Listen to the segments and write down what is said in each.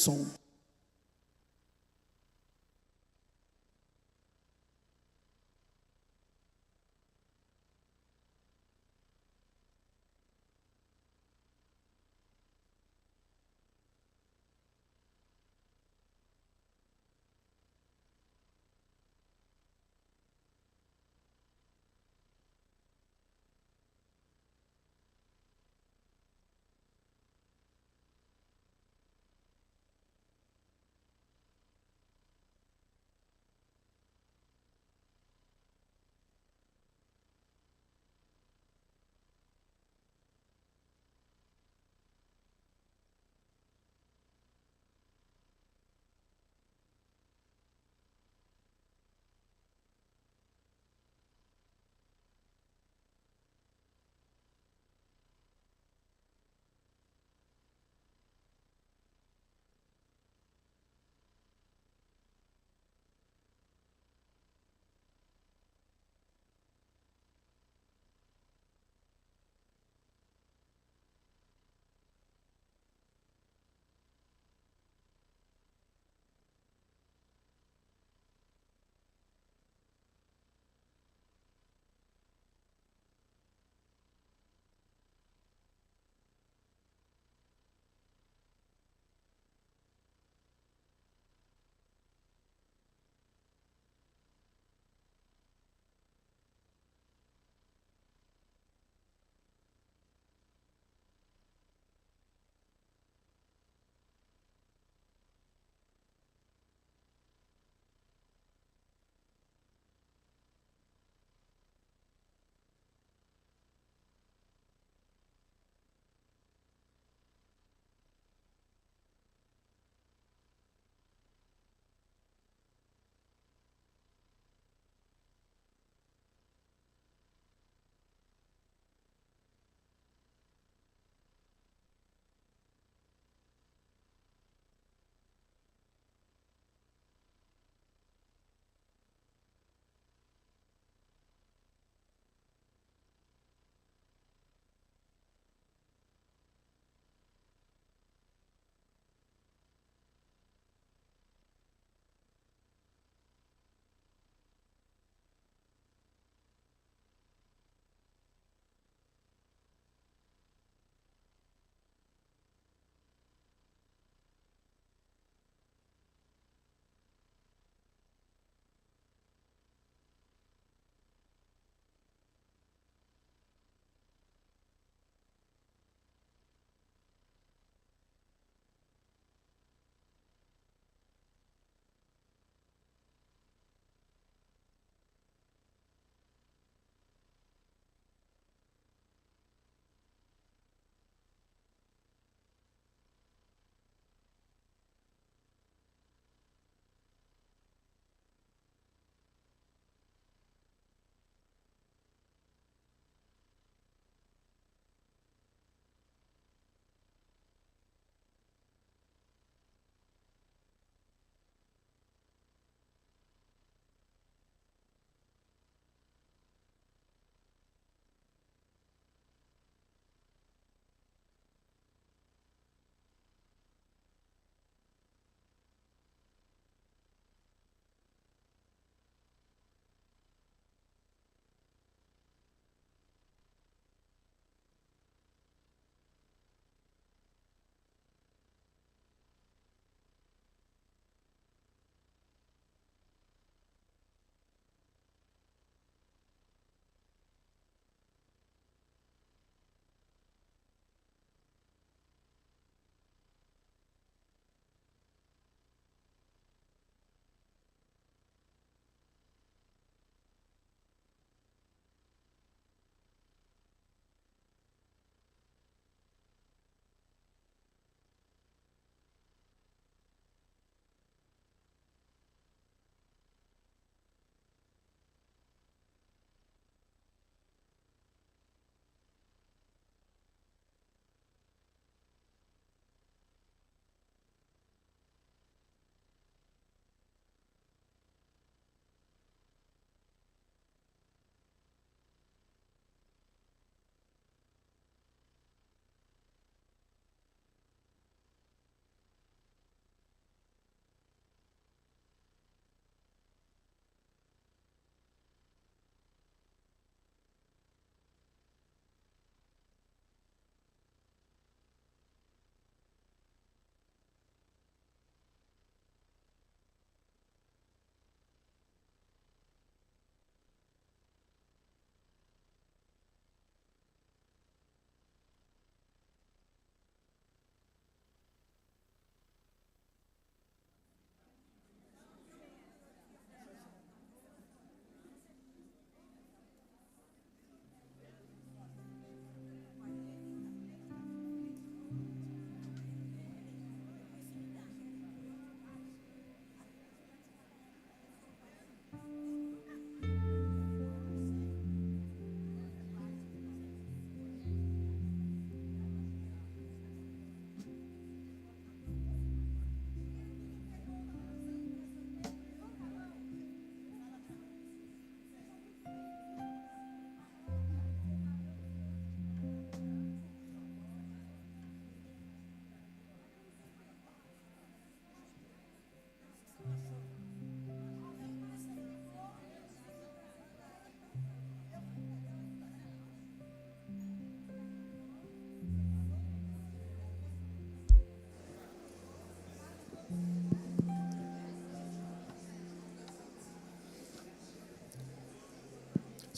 Som.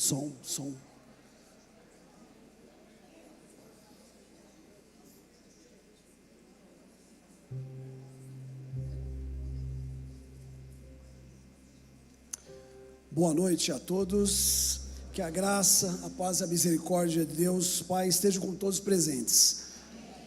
Som. Boa noite a todos. Que a graça, a paz e a misericórdia de Deus Pai estejam com todos presentes.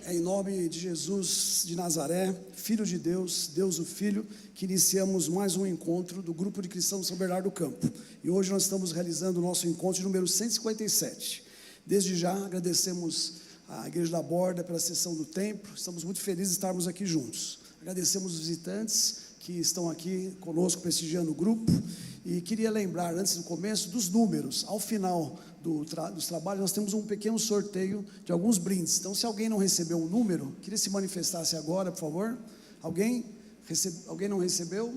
É em nome de Jesus de Nazaré, Filho de Deus, Deus o Filho, que iniciamos mais um encontro do Grupo de Cristãos São Bernardo do Campo. E hoje nós estamos realizando o nosso encontro número 157. Desde já agradecemos à Igreja da Borda pela sessão do templo. Estamos muito felizes de estarmos aqui juntos. Agradecemos os visitantes que estão aqui conosco prestigiando o grupo. E queria lembrar, antes do começo, dos números. Ao final dos trabalhos, nós temos um pequeno sorteio de alguns brindes. Então, se alguém não recebeu um número, queria se manifestasse agora, por favor. Alguém não recebeu?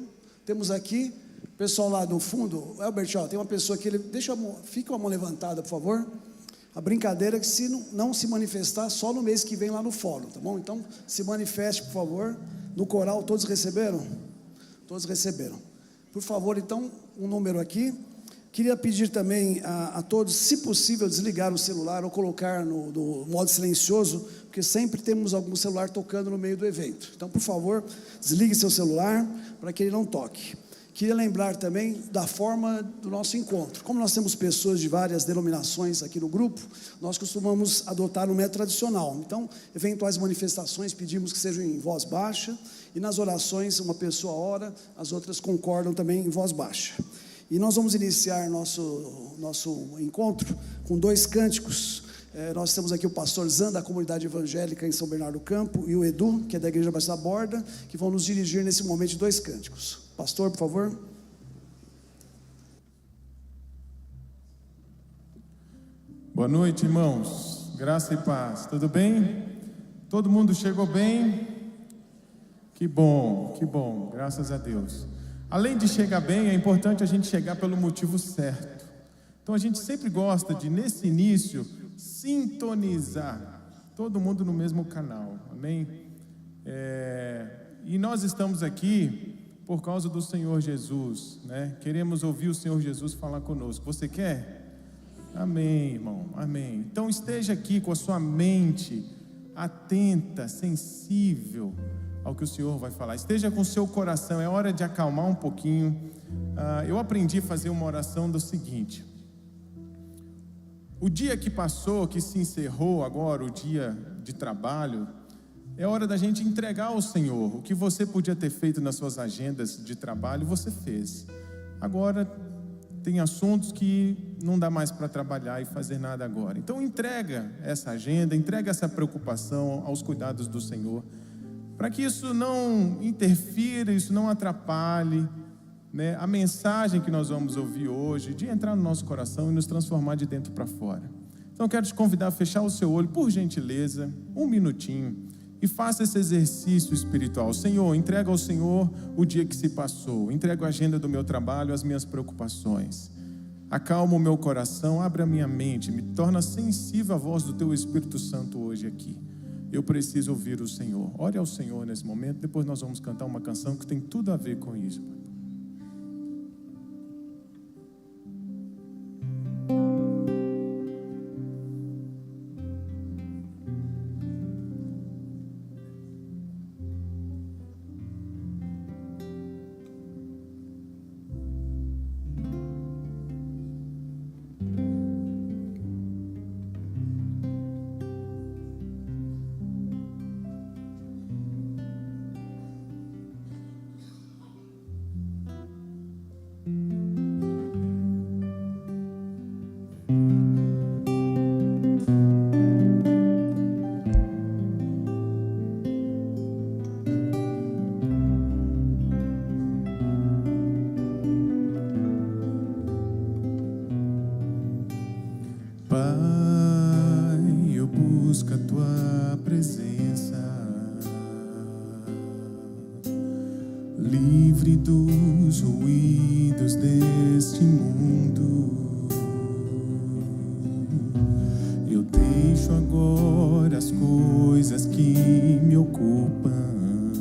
Temos aqui, pessoal lá no fundo, Albert, tem uma pessoa aqui, fica com a mão levantada, por favor. A brincadeira é que se não se manifestar, só no mês que vem lá no fórum, tá bom? Então, se manifeste, por favor. No coral, todos receberam? Todos receberam. Por favor, então, um número aqui. Queria pedir também a todos, se possível, desligar o celular ou colocar no modo silencioso, porque sempre temos algum celular tocando no meio do evento. Então, por favor, desligue seu celular para que ele não toque. Queria lembrar também da forma do nosso encontro. Como nós temos pessoas de várias denominações aqui no grupo, nós costumamos adotar um método tradicional. Então, eventuais manifestações pedimos que sejam em voz baixa, e nas orações uma pessoa ora, as outras concordam também em voz baixa. E nós vamos iniciar nosso encontro com 2 cânticos. Nós temos aqui o pastor Zan, da comunidade evangélica em São Bernardo do Campo, e o Edu, que é da Igreja Batista da Borda, que vão nos dirigir nesse momento de 2 cânticos. Pastor, por favor. Boa noite, irmãos. Graça e paz. Tudo bem? Todo mundo chegou bem? Que bom. Graças a Deus. Além de chegar bem, é importante a gente chegar pelo motivo certo. Então a gente sempre gosta de, nesse início, sintonizar todo mundo no mesmo canal. Amém? E nós estamos aqui por causa do Senhor Jesus, né? Queremos ouvir o Senhor Jesus falar conosco. Você quer? Amém, irmão, amém. Então esteja aqui com a sua mente atenta, sensível ao que o Senhor vai falar. Esteja com o seu coração, é hora de acalmar um pouquinho. Eu aprendi a fazer uma oração do seguinte: o dia que passou, que se encerrou agora, o dia de trabalho, é hora da gente entregar ao Senhor. O que você podia ter feito nas suas agendas de trabalho, você fez. Agora tem assuntos que não dá mais para trabalhar e fazer nada agora. Então entrega essa agenda, entrega essa preocupação aos cuidados do Senhor, para que isso não interfira, isso não atrapalhe, né, a mensagem que nós vamos ouvir hoje, de entrar no nosso coração e nos transformar de dentro para fora. Então eu quero te convidar a fechar o seu olho, por gentileza, um minutinho, e faça esse exercício espiritual. Senhor, entrega ao Senhor o dia que se passou, entrego a agenda do meu trabalho, as minhas preocupações. Acalma o meu coração, abre a minha mente, me torna sensível à voz do Teu Espírito Santo hoje aqui. Eu preciso ouvir o Senhor. Ore ao Senhor nesse momento, depois nós vamos cantar uma canção que tem tudo a ver com isso. livre dos ruídos deste mundo. Eu deixo agora as coisas que me ocupam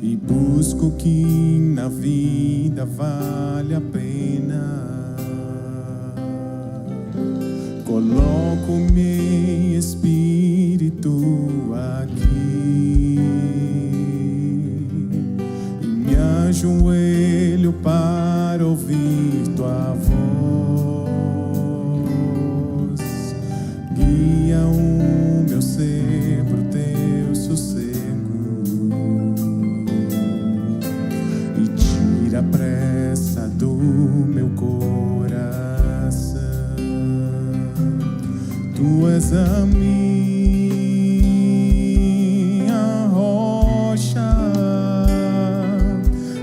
e busco o que na vida vale a pena. Coloco-me em espírito aqui e me ajoelho para ouvir tua voz. Guia o meu ser pro teu sossego e tira a pressa do meu coração. Tu és a minha rocha,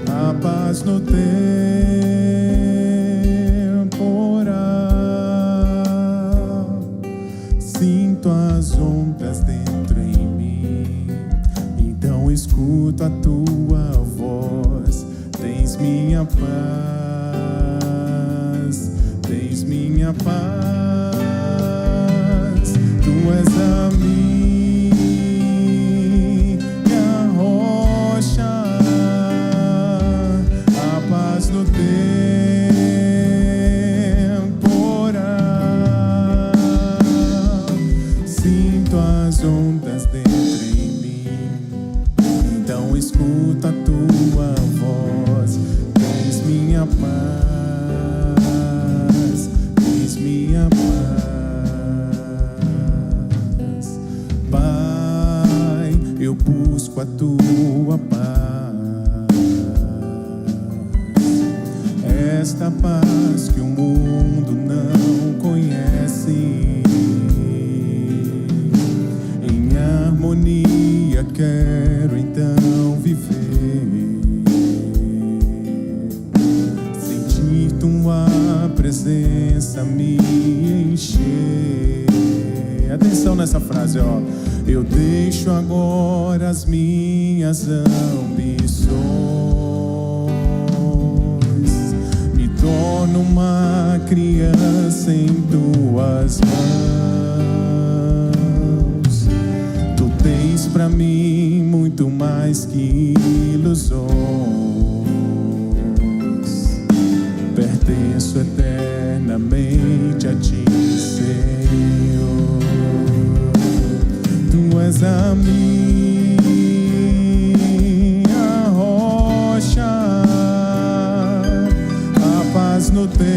a paz no temporal. Sinto as ondas dentro em mim, então escuto a tua voz. Tens minha paz, tens minha paz. Tu és a minha rocha, a paz no temporal. Sinto as ondas dentro em mim, então escuto a tua voz. Tens minha paz, tens minha paz. Pai, eu busco a tua paz, esta paz que o mundo não conhece. Em harmonia quero então viver, sentir tua presença me encher. Atenção nessa frase, ó. Eu deixo agora as minhas ambições, me torno uma criança em tuas mãos. Tu tens pra mim muito mais que ilusões. Pertenço eternamente a ti, Senhor. Tu és a minha rocha, a paz no temporal.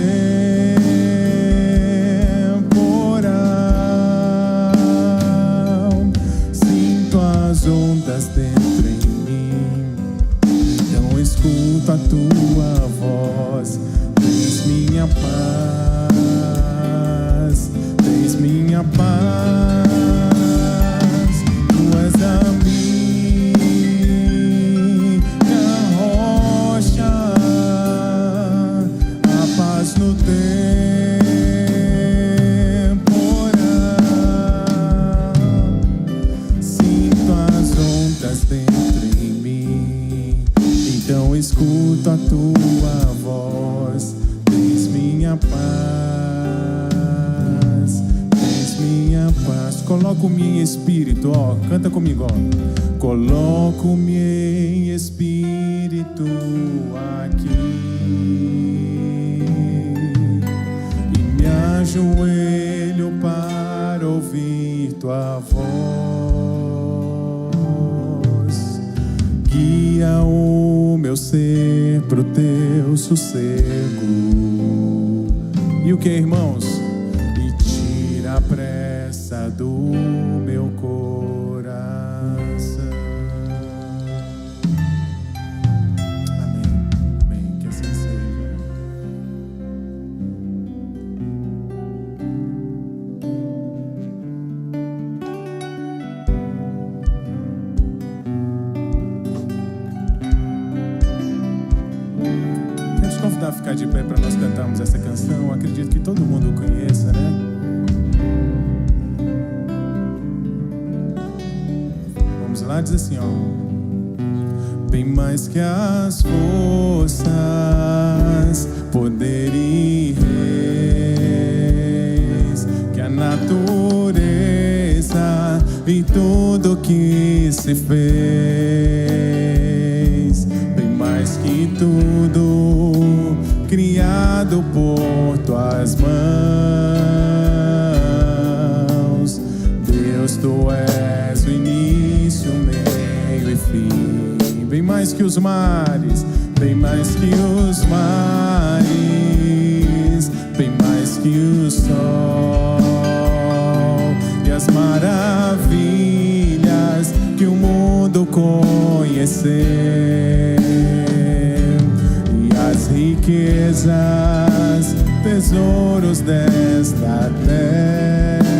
Sinto as ondas dentro em mim, então escuto a tua voz. Tens minha paz, tens minha paz. Tu és a minha rocha, a paz no temporal. Sinto as ondas dentro em mim, então escuto a tua voz. Tens minha paz, tens minha paz. Coloco-me em espírito, ó, canta comigo, ó. Coloco-me em espírito aqui e me ajoelho para ouvir tua voz. Guia o meu ser pro teu sossego. E o que, irmãos? E tira a pressa do meu coração. Amém, amém, que assim seja. Quero te convidar a ficar de pé para nós cantarmos essa canção. Acredito que todo mundo conheça, né? Vamos lá, diz assim, ó. Bem mais que as forças, poder e reis, que a natureza e tudo que se fez, bem mais que tudo criado por tuas mãos. fim. Bem mais que os mares, bem mais que os mares, bem mais que o sol e as maravilhas que o mundo conheceu, e as riquezas, tesouros desta terra.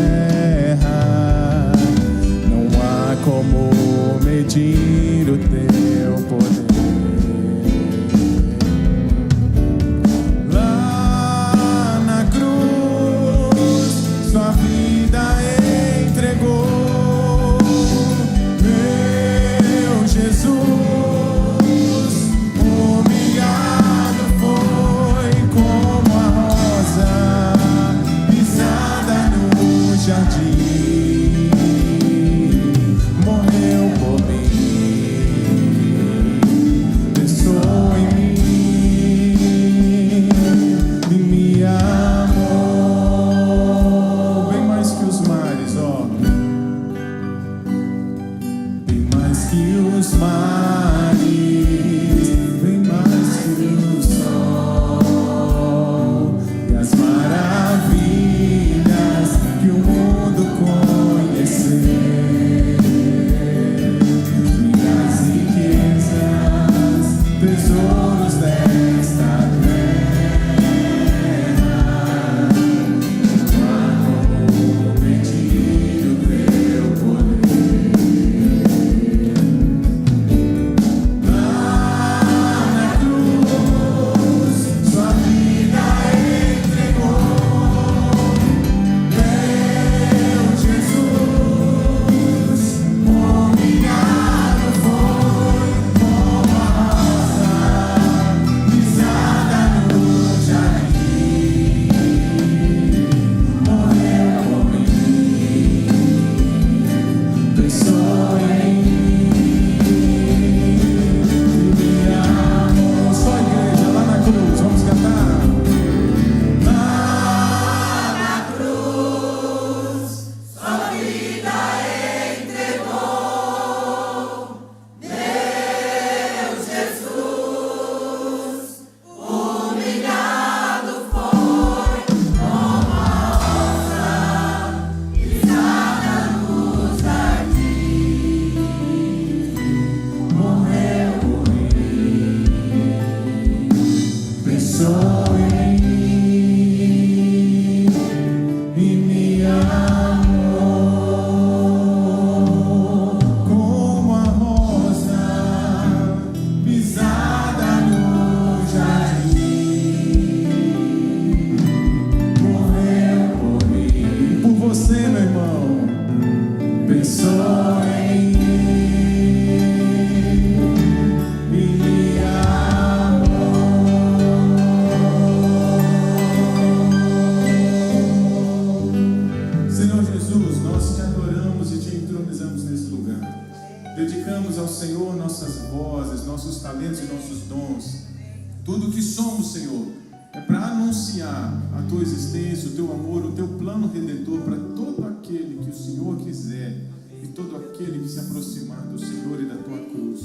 Não há como medir o teu poder. Lá na cruz, sua vida entregou, meu Jesus. Humilhado foi como a rosa pisada no jardim, morreu por mim, pensou em mim e me amou. Bem mais que os mares, ó, bem mais que os mares, bem mais que o sol e as maravilhas que o mundo conheceu, e as riquezas, tesouros desta terra. Não há como medir o teu poder. Lá na cruz, sua vida entregou, meu Jesus. Humilhado foi como a rosa pisada no jardim, morreu por mim, pensou em mim e me amou. Só a igreja lá na cruz, vamos cantar. Lá na cruz, sua vida entregou, meu Jesus. Humilhado foi como a rosa pisada no jardim, morreu por mim, pensou em mim e me amou. Como a rosa pisada no jardim, morreu por mim, por você, meu irmão. Pensou em mim e me amou. Senhor Jesus, nós te adoramos e te entronizamos nesse lugar. Dedicamos ao Senhor nossas vozes, nossos talentos e nossos dons. Tudo que somos, Senhor, é para anunciar a tua existência, o teu amor, o teu plano redentor para todo aquele que o Senhor quiser e todo aquele que se aproximar do Senhor e da tua cruz.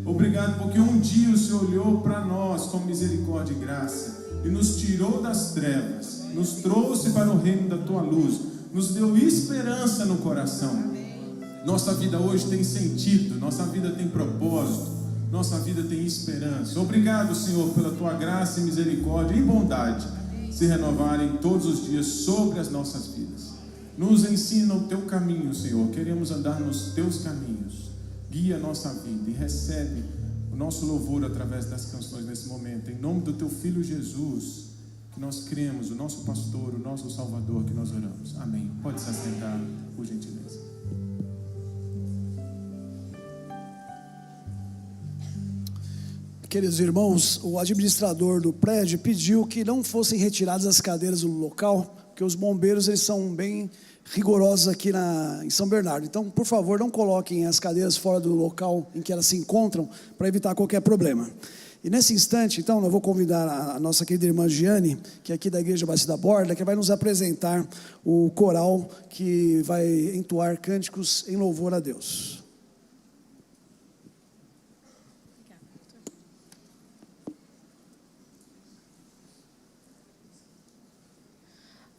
Obrigado porque um dia o Senhor olhou para nós com misericórdia e graça e nos tirou das trevas, nos trouxe para o reino da tua luz, nos deu esperança no coração. Nossa vida hoje tem sentido, nossa vida tem propósito, nossa vida tem esperança. Obrigado, Senhor, pela tua graça e misericórdia e bondade se renovarem todos os dias sobre as nossas vidas. Nos ensina o teu caminho, Senhor. Queremos andar nos teus caminhos. Guia a nossa vida e recebe o nosso louvor através das canções nesse momento. Em nome do teu Filho Jesus, que nós cremos, o nosso pastor, o nosso Salvador, que nós oramos. Amém. Pode se assentar, por gentileza. Queridos irmãos, o administrador do prédio pediu que não fossem retiradas as cadeiras do local, porque os bombeiros eles são bem rigorosos aqui em São Bernardo. Então, por favor, não coloquem as cadeiras fora do local em que elas se encontram, para evitar qualquer problema. E nesse instante, então, eu vou convidar a nossa querida irmã Giane, que é aqui da Igreja Batista da Borda, que vai nos apresentar o coral que vai entoar cânticos em louvor a Deus.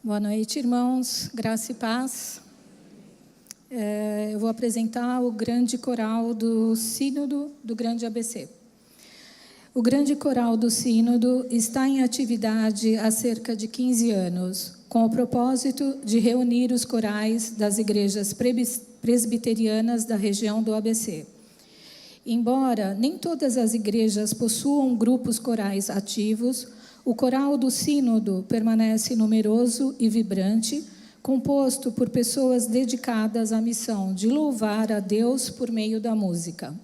Boa noite, irmãos. Graça e paz. Eu vou apresentar o grande coral do Sínodo do Grande ABC. O grande coral do Sínodo está em atividade há cerca de 15 anos, com o propósito de reunir os corais das igrejas presbiterianas da região do ABC. Embora nem todas as igrejas possuam grupos corais ativos, o coral do Sínodo permanece numeroso e vibrante, composto por pessoas dedicadas à missão de louvar a Deus por meio da música.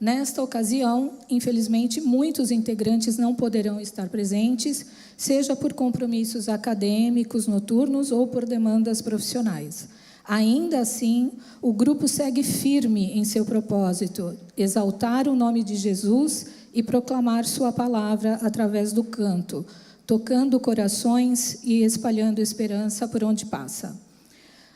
Nesta ocasião, infelizmente, muitos integrantes não poderão estar presentes, seja por compromissos acadêmicos noturnos ou por demandas profissionais. Ainda assim, o grupo segue firme em seu propósito, exaltar o nome de Jesus e proclamar sua palavra através do canto, tocando corações e espalhando esperança por onde passa.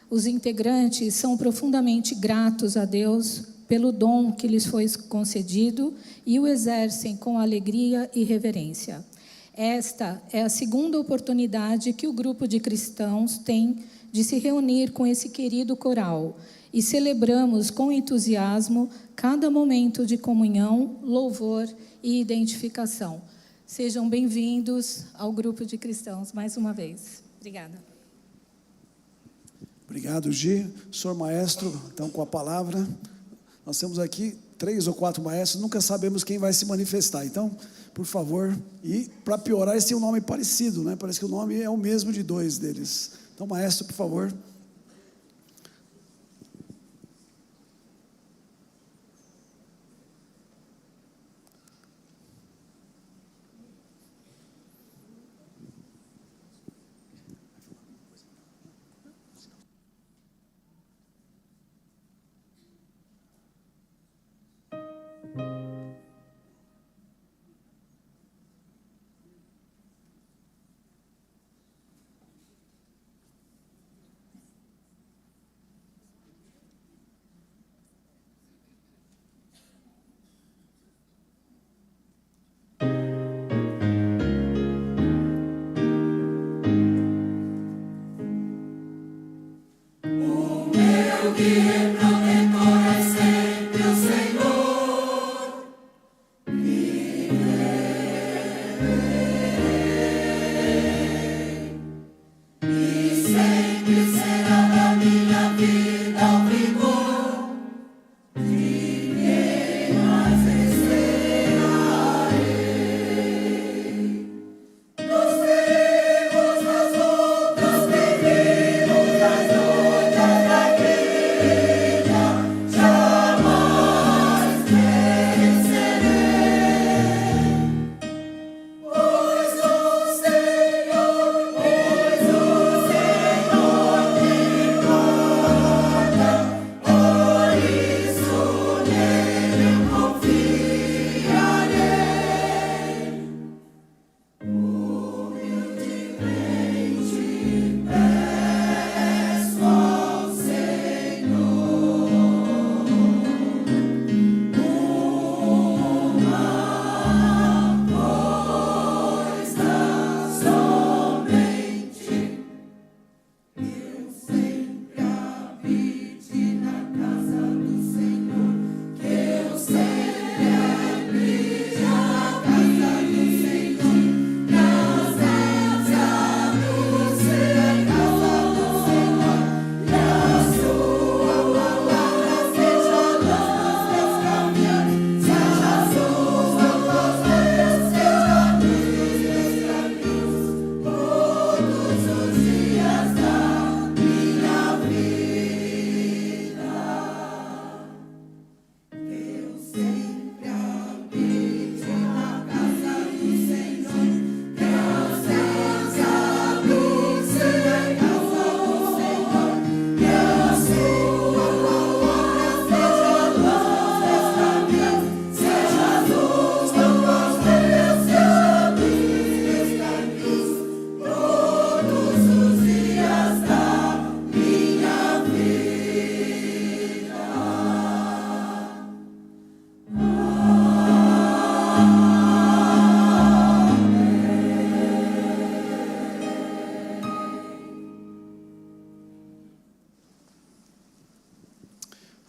Os integrantes são profundamente gratos a Deus pelo dom que lhes foi concedido e o exercem com alegria e reverência. Esta é a segunda oportunidade que o grupo de cristãos tem de se reunir com esse querido coral e celebramos com entusiasmo cada momento de comunhão, louvor e identificação. Sejam bem-vindos ao grupo de cristãos mais uma vez. Obrigada. Obrigado, Gi. Senhor maestro, então com a palavra. Nós temos aqui 3 ou 4 maestros, nunca sabemos quem vai se manifestar. Então, por favor, e para piorar, eles têm um nome parecido, né? Parece que o nome é o mesmo de 2 deles. Então, maestro, por favor.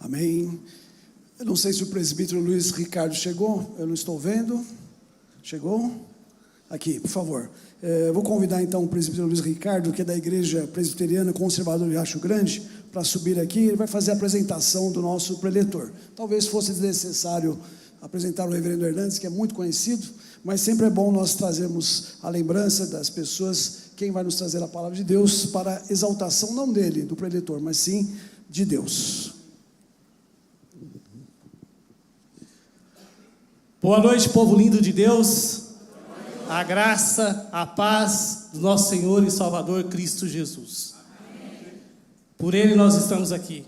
Amém. Eu não sei se o presbítero Luiz Ricardo chegou, eu não estou vendo. Chegou? Aqui, por favor. Eu vou convidar então o presbítero Luiz Ricardo, que é da Igreja Presbiteriana Conservadora de Riacho Grande, para subir aqui. Ele vai fazer a apresentação do nosso preletor. Talvez fosse desnecessário apresentar o reverendo Hernandes, que é muito conhecido, mas sempre é bom nós trazermos a lembrança das pessoas, quem vai nos trazer a palavra de Deus, para a exaltação não dele, do preletor, mas sim de Deus. Boa noite, povo lindo de Deus. A graça, a paz do nosso Senhor e Salvador Cristo Jesus. Por Ele nós estamos aqui.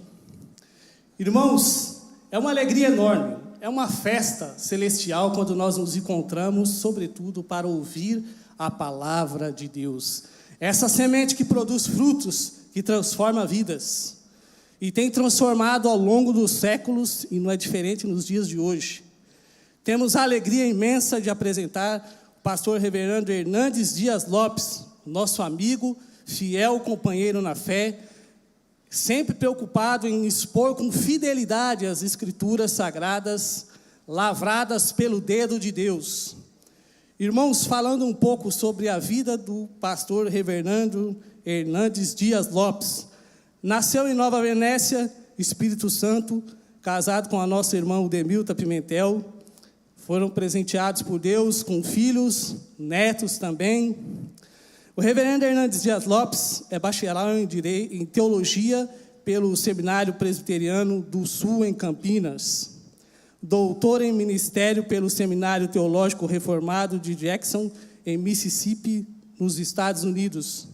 Irmãos, é uma alegria enorme, é uma festa celestial quando nós nos encontramos, sobretudo para ouvir a palavra de Deus. Essa semente que produz frutos, que transforma vidas. E tem transformado ao longo dos séculos, e não é diferente nos dias de hoje. Temos a alegria imensa de apresentar o pastor reverendo Hernandes Dias Lopes, nosso amigo, fiel companheiro na fé, sempre preocupado em expor com fidelidade as escrituras sagradas, lavradas pelo dedo de Deus. Irmãos, falando um pouco sobre a vida do pastor reverendo Hernandes Dias Lopes, nasceu em Nova Venécia, Espírito Santo, casado com a nossa irmã Udemilta Pimentel. Foram presenteados por Deus com filhos, netos também. O reverendo Hernandes Dias Lopes é bacharel em Teologia pelo Seminário Presbiteriano do Sul, em Campinas. Doutor em Ministério pelo Seminário Teológico Reformado de Jackson, em Mississippi, nos Estados Unidos.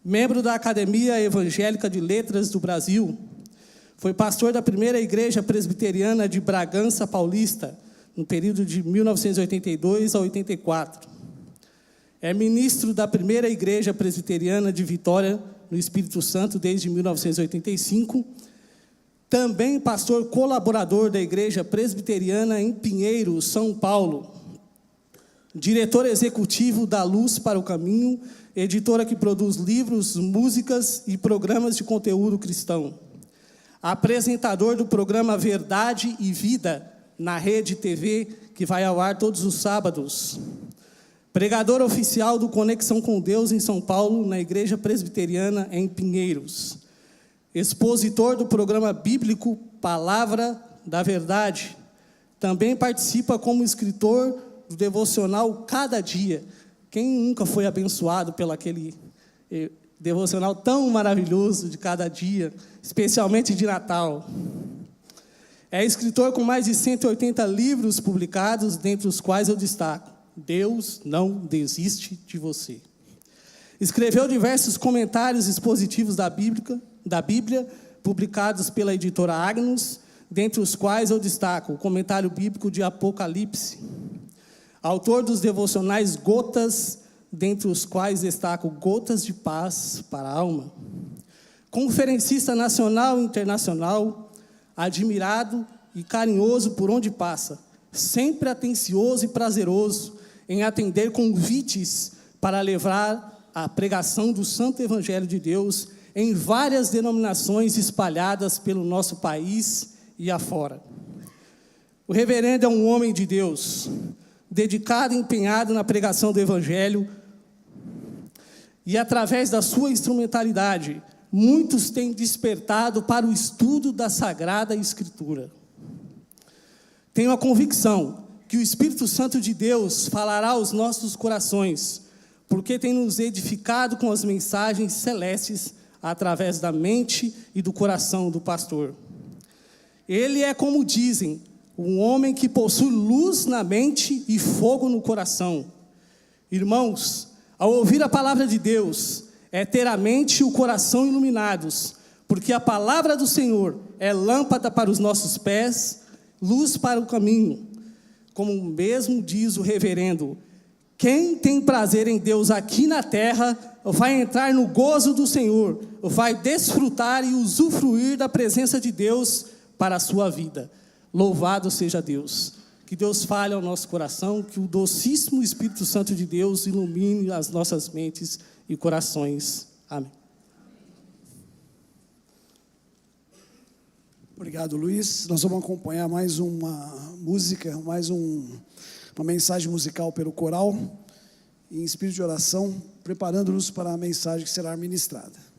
Membro da Academia Evangélica de Letras do Brasil. Foi pastor da primeira Igreja Presbiteriana de Bragança Paulista, no período de 1982 a 84. É ministro da primeira Igreja Presbiteriana de Vitória, no Espírito Santo, desde 1985. Também pastor colaborador da Igreja Presbiteriana em Pinheiro, São Paulo. Diretor executivo da Luz para o Caminho, editora que produz livros, músicas e programas de conteúdo cristão. Apresentador do programa Verdade e Vida, na Rede TV, que vai ao ar todos os sábados. Pregador oficial do Conexão com Deus em São Paulo, na Igreja Presbiteriana em Pinheiros. Expositor do programa bíblico Palavra da Verdade. Também participa como escritor do devocional Cada Dia. Quem nunca foi abençoado pelo aquele devocional tão maravilhoso de cada dia, especialmente de Natal? É escritor com mais de 180 livros publicados, dentre os quais eu destaco: Deus não desiste de você. Escreveu diversos comentários expositivos da Bíblia, publicados pela editora Agnus, dentre os quais eu destaco o comentário bíblico de Apocalipse. Autor dos devocionais Gotas, dentre os quais destaco Gotas de Paz para a Alma. Conferencista nacional e internacional, admirado e carinhoso por onde passa, sempre atencioso e prazeroso em atender convites para levar a pregação do Santo Evangelho de Deus em várias denominações espalhadas pelo nosso país e afora. O reverendo é um homem de Deus, dedicado e empenhado na pregação do Evangelho, e através da sua instrumentalidade, muitos têm despertado para o estudo da Sagrada Escritura. Tenho a convicção que o Espírito Santo de Deus falará aos nossos corações, porque tem nos edificado com as mensagens celestes através da mente e do coração do pastor. Ele é, como dizem, um homem que possui luz na mente e fogo no coração. Irmãos, ao ouvir a palavra de Deus, é ter a mente e o coração iluminados, porque a palavra do Senhor é lâmpada para os nossos pés, luz para o caminho. Como mesmo diz o reverendo, quem tem prazer em Deus aqui na terra, vai entrar no gozo do Senhor, vai desfrutar e usufruir da presença de Deus para a sua vida. Louvado seja Deus. Que Deus fale ao nosso coração, que o docíssimo Espírito Santo de Deus ilumine as nossas mentes e corações. Amém. Obrigado, Luiz. Nós vamos acompanhar mais uma música, uma mensagem musical pelo coral, em espírito de oração, preparando-nos para a mensagem que será ministrada.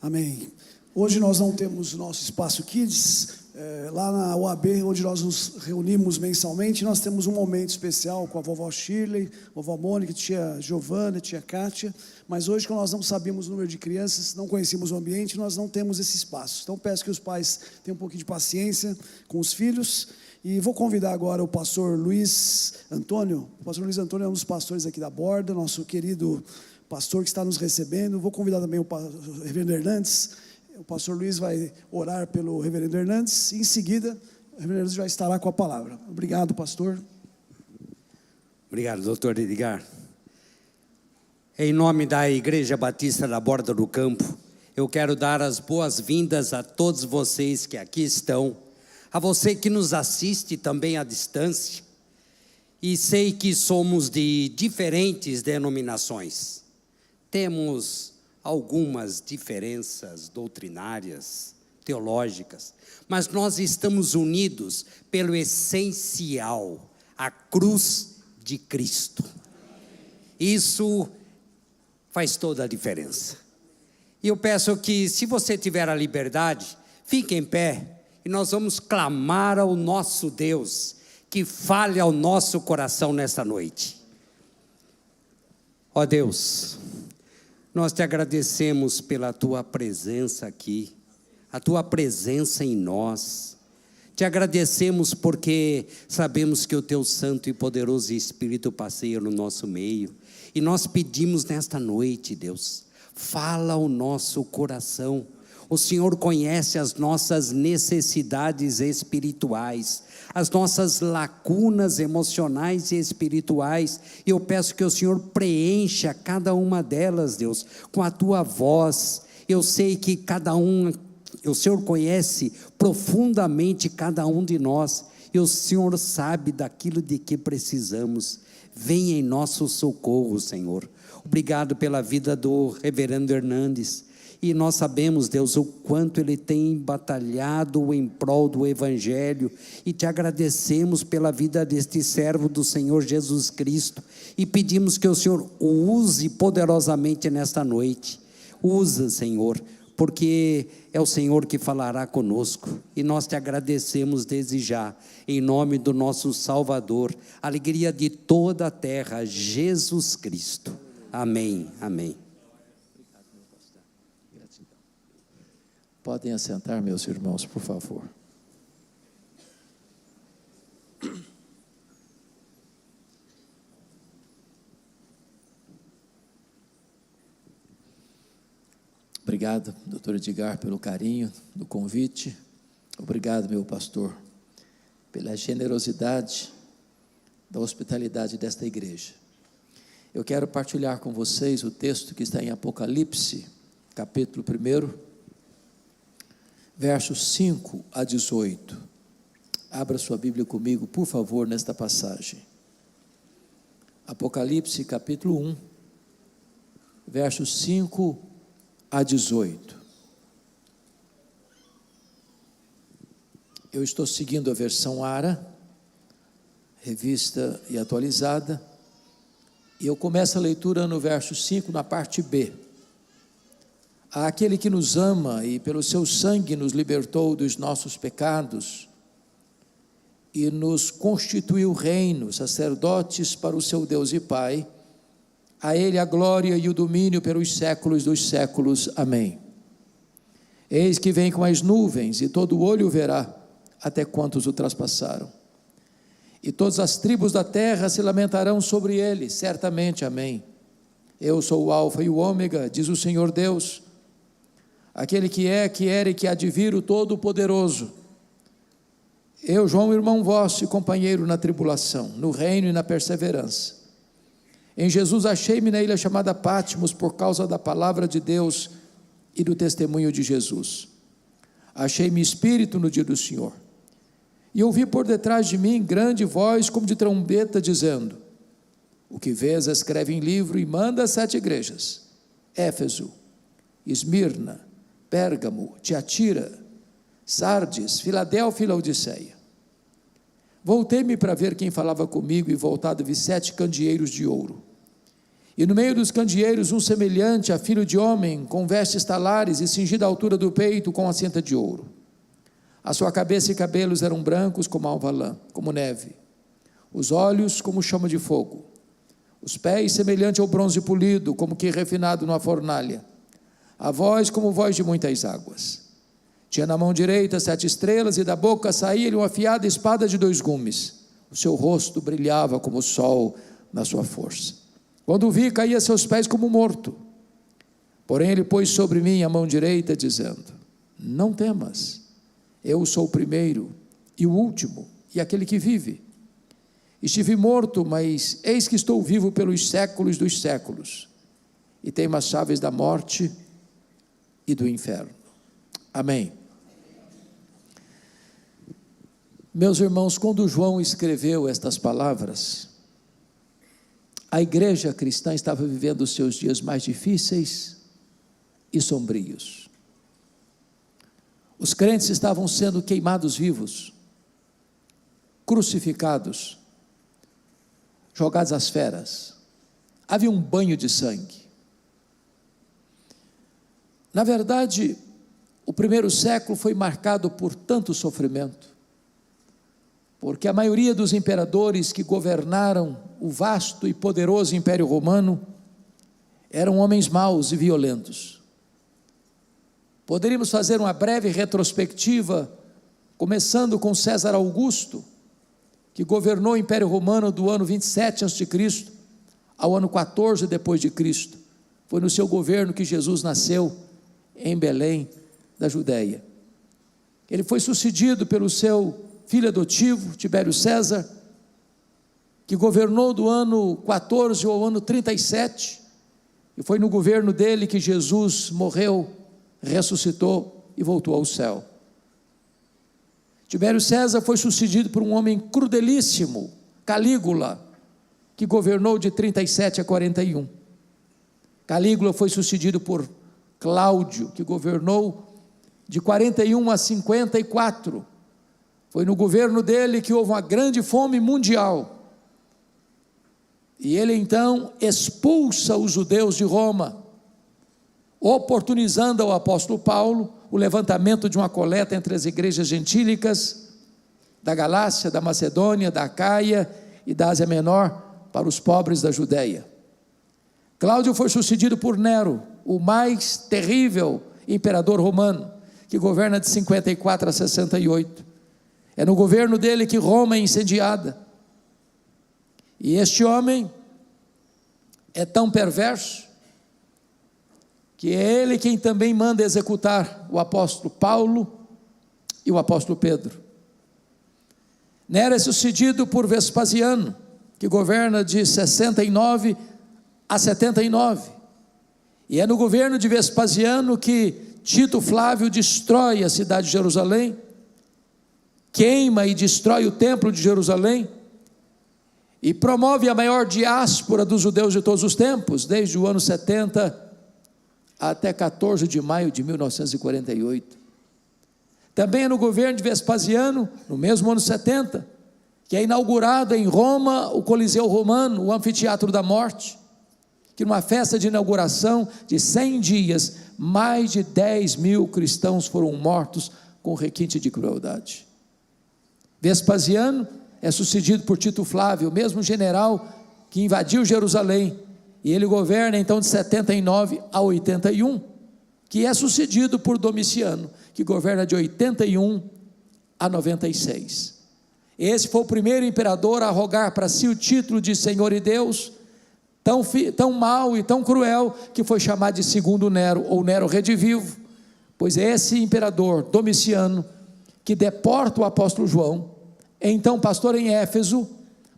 Amém. Hoje nós não temos nosso espaço Kids, lá na UAB, onde nós nos reunimos mensalmente, nós temos um momento especial com a vovó Shirley, vovó Mônica, tia Giovana, tia Kátia, mas hoje, como nós não sabíamos o número de crianças, não conhecíamos o ambiente, nós não temos esse espaço. Então peço que os pais tenham um pouquinho de paciência com os filhos, e vou convidar agora o pastor Luiz Antônio. O pastor Luiz Antônio é um dos pastores aqui da Borda, nosso querido pastor que está nos recebendo. Vou convidar também o reverendo Hernandes. O pastor Luiz vai orar pelo reverendo Hernandes, e em seguida o reverendo Hernandes já estará com a palavra. Obrigado, pastor. Obrigado, doutor Edgar. Em nome da Igreja Batista da Borda do Campo, eu quero dar as boas-vindas a todos vocês que aqui estão, a você que nos assiste também à distância, e sei que somos de diferentes denominações. Temos algumas diferenças doutrinárias, teológicas, mas nós estamos unidos pelo essencial, a cruz de Cristo. Isso faz toda a diferença. E eu peço que, se você tiver a liberdade, fique em pé e nós vamos clamar ao nosso Deus, que fale ao nosso coração nesta noite. Ó Deus, nós te agradecemos pela tua presença aqui, a tua presença em nós. Te agradecemos porque sabemos que o teu santo e poderoso Espírito passeia no nosso meio. E nós pedimos nesta noite, Deus, fala ao nosso coração. O Senhor conhece as nossas necessidades espirituais, as nossas lacunas emocionais e espirituais, e eu peço que o Senhor preencha cada uma delas, Deus, com a tua voz. Eu sei que o Senhor conhece profundamente cada um de nós, e o Senhor sabe daquilo de que precisamos. Venha em nosso socorro, Senhor. Obrigado pela vida do reverendo Hernandes. E nós sabemos, Deus, o quanto ele tem batalhado em prol do Evangelho, e te agradecemos pela vida deste servo do Senhor Jesus Cristo, e pedimos que o Senhor o use poderosamente nesta noite. Usa, Senhor, porque é o Senhor que falará conosco, e nós te agradecemos desde já, em nome do nosso Salvador, alegria de toda a terra, Jesus Cristo. Amém, amém. Podem assentar, meus irmãos, por favor. Obrigado, doutor Edgar, pelo carinho do convite. Obrigado, meu pastor, pela generosidade da hospitalidade desta igreja. Eu quero partilhar com vocês o texto que está em Apocalipse, capítulo 1, versos 5 a 18. Abra sua Bíblia comigo, por favor, nesta passagem. Apocalipse, capítulo 1, versos 5 a 18. Eu estou seguindo a versão ARA, revista e atualizada, e eu começo a leitura no verso 5, na parte B. Aquele que nos ama e pelo seu sangue nos libertou dos nossos pecados e nos constituiu reino, sacerdotes para o seu Deus e Pai, a Ele a glória e o domínio pelos séculos dos séculos. Amém. Eis que vem com as nuvens, e todo olho verá, até quantos o traspassaram. E todas as tribos da terra se lamentarão sobre ele, certamente. Amém. Eu sou o Alfa e o Ômega, diz o Senhor Deus, aquele que é, que era e que há de vir, o Todo-Poderoso. Eu, João, irmão vosso e companheiro na tribulação, no reino e na perseverança. Em Jesus achei-me na ilha chamada Patmos, por causa da palavra de Deus e do testemunho de Jesus. Achei-me espírito no dia do Senhor. E ouvi por detrás de mim grande voz como de trombeta, dizendo: o que vês escreve em livro e manda às 7 igrejas: Éfeso, Esmirna, Pérgamo, Tiatira, Sardes, Filadélfia e Laodiceia. Voltei-me para ver quem falava comigo, e voltado vi 7 candeeiros de ouro. E no meio dos candeeiros um semelhante a filho de homem, com vestes talares e cingido à altura do peito com a cinta de ouro. A sua cabeça e cabelos eram brancos como alva lã, como neve. Os olhos como chama de fogo. Os pés semelhante ao bronze polido, como que refinado numa fornalha. A voz como voz de muitas águas. Tinha na mão direita 7 estrelas, e da boca saía-lhe uma afiada espada de 2 gumes. O seu rosto brilhava como o sol na sua força. Quando o vi, caía a seus pés como morto. Porém ele pôs sobre mim a mão direita, dizendo: não temas, eu sou o primeiro e o último, e aquele que vive. Estive morto, mas eis que estou vivo pelos séculos dos séculos, e tenho as chaves da morte e do inferno. Amém. Meus irmãos, quando João escreveu estas palavras, a igreja cristã estava vivendo os seus dias mais difíceis e sombrios. Os crentes estavam sendo queimados vivos, crucificados, jogados às feras. Havia um banho de sangue. Na verdade, o primeiro século foi marcado por tanto sofrimento, porque a maioria dos imperadores que governaram o vasto e poderoso Império Romano eram homens maus e violentos. Poderíamos fazer uma breve retrospectiva, começando com César Augusto, que governou o Império Romano do ano 27 a.C. ao ano 14 depois de Cristo. Foi no seu governo que Jesus nasceu em Belém, da Judéia. Ele foi sucedido pelo seu filho adotivo, Tibério César, que governou do ano 14 ao ano 37, e foi no governo dele que Jesus morreu, ressuscitou e voltou ao céu. Tibério César foi sucedido por um homem crudelíssimo, Calígula, que governou de 37 a 41. Calígula foi sucedido por Cláudio, que governou de 41 a 54. Foi no governo dele que houve uma grande fome mundial. E ele então expulsa os judeus de Roma, oportunizando ao apóstolo Paulo o levantamento de uma coleta entre as igrejas gentílicas da Galácia, da Macedônia, da Acaia e da Ásia Menor para os pobres da Judéia. Cláudio foi sucedido por Nero, o mais terrível imperador romano, que governa de 54 a 68. É no governo dele que Roma é incendiada. E este homem é tão perverso que é ele quem também manda executar o apóstolo Paulo e o apóstolo Pedro. Nero é sucedido por Vespasiano, que governa de 69 a 79. E é no governo de Vespasiano que Tito Flávio destrói a cidade de Jerusalém, queima e destrói o templo de Jerusalém, e promove a maior diáspora dos judeus de todos os tempos, desde o ano 70 até 14 de maio de 1948. Também é no governo de Vespasiano, no mesmo ano 70, que é inaugurado em Roma o Coliseu Romano, o Anfiteatro da Morte, que numa festa de inauguração de 100 dias, mais de 10 mil cristãos foram mortos com requinte de crueldade. Vespasiano é sucedido por Tito Flávio, o mesmo general que invadiu Jerusalém, e ele governa então de 79 a 81, que é sucedido por Domiciano, que governa de 81 a 96. Esse foi o primeiro imperador a arrogar para si o título de Senhor e Deus, tão mau e tão cruel, que foi chamado de segundo Nero, ou Nero redivivo, pois é esse imperador, Domiciano, que deporta o apóstolo João, então pastor em Éfeso,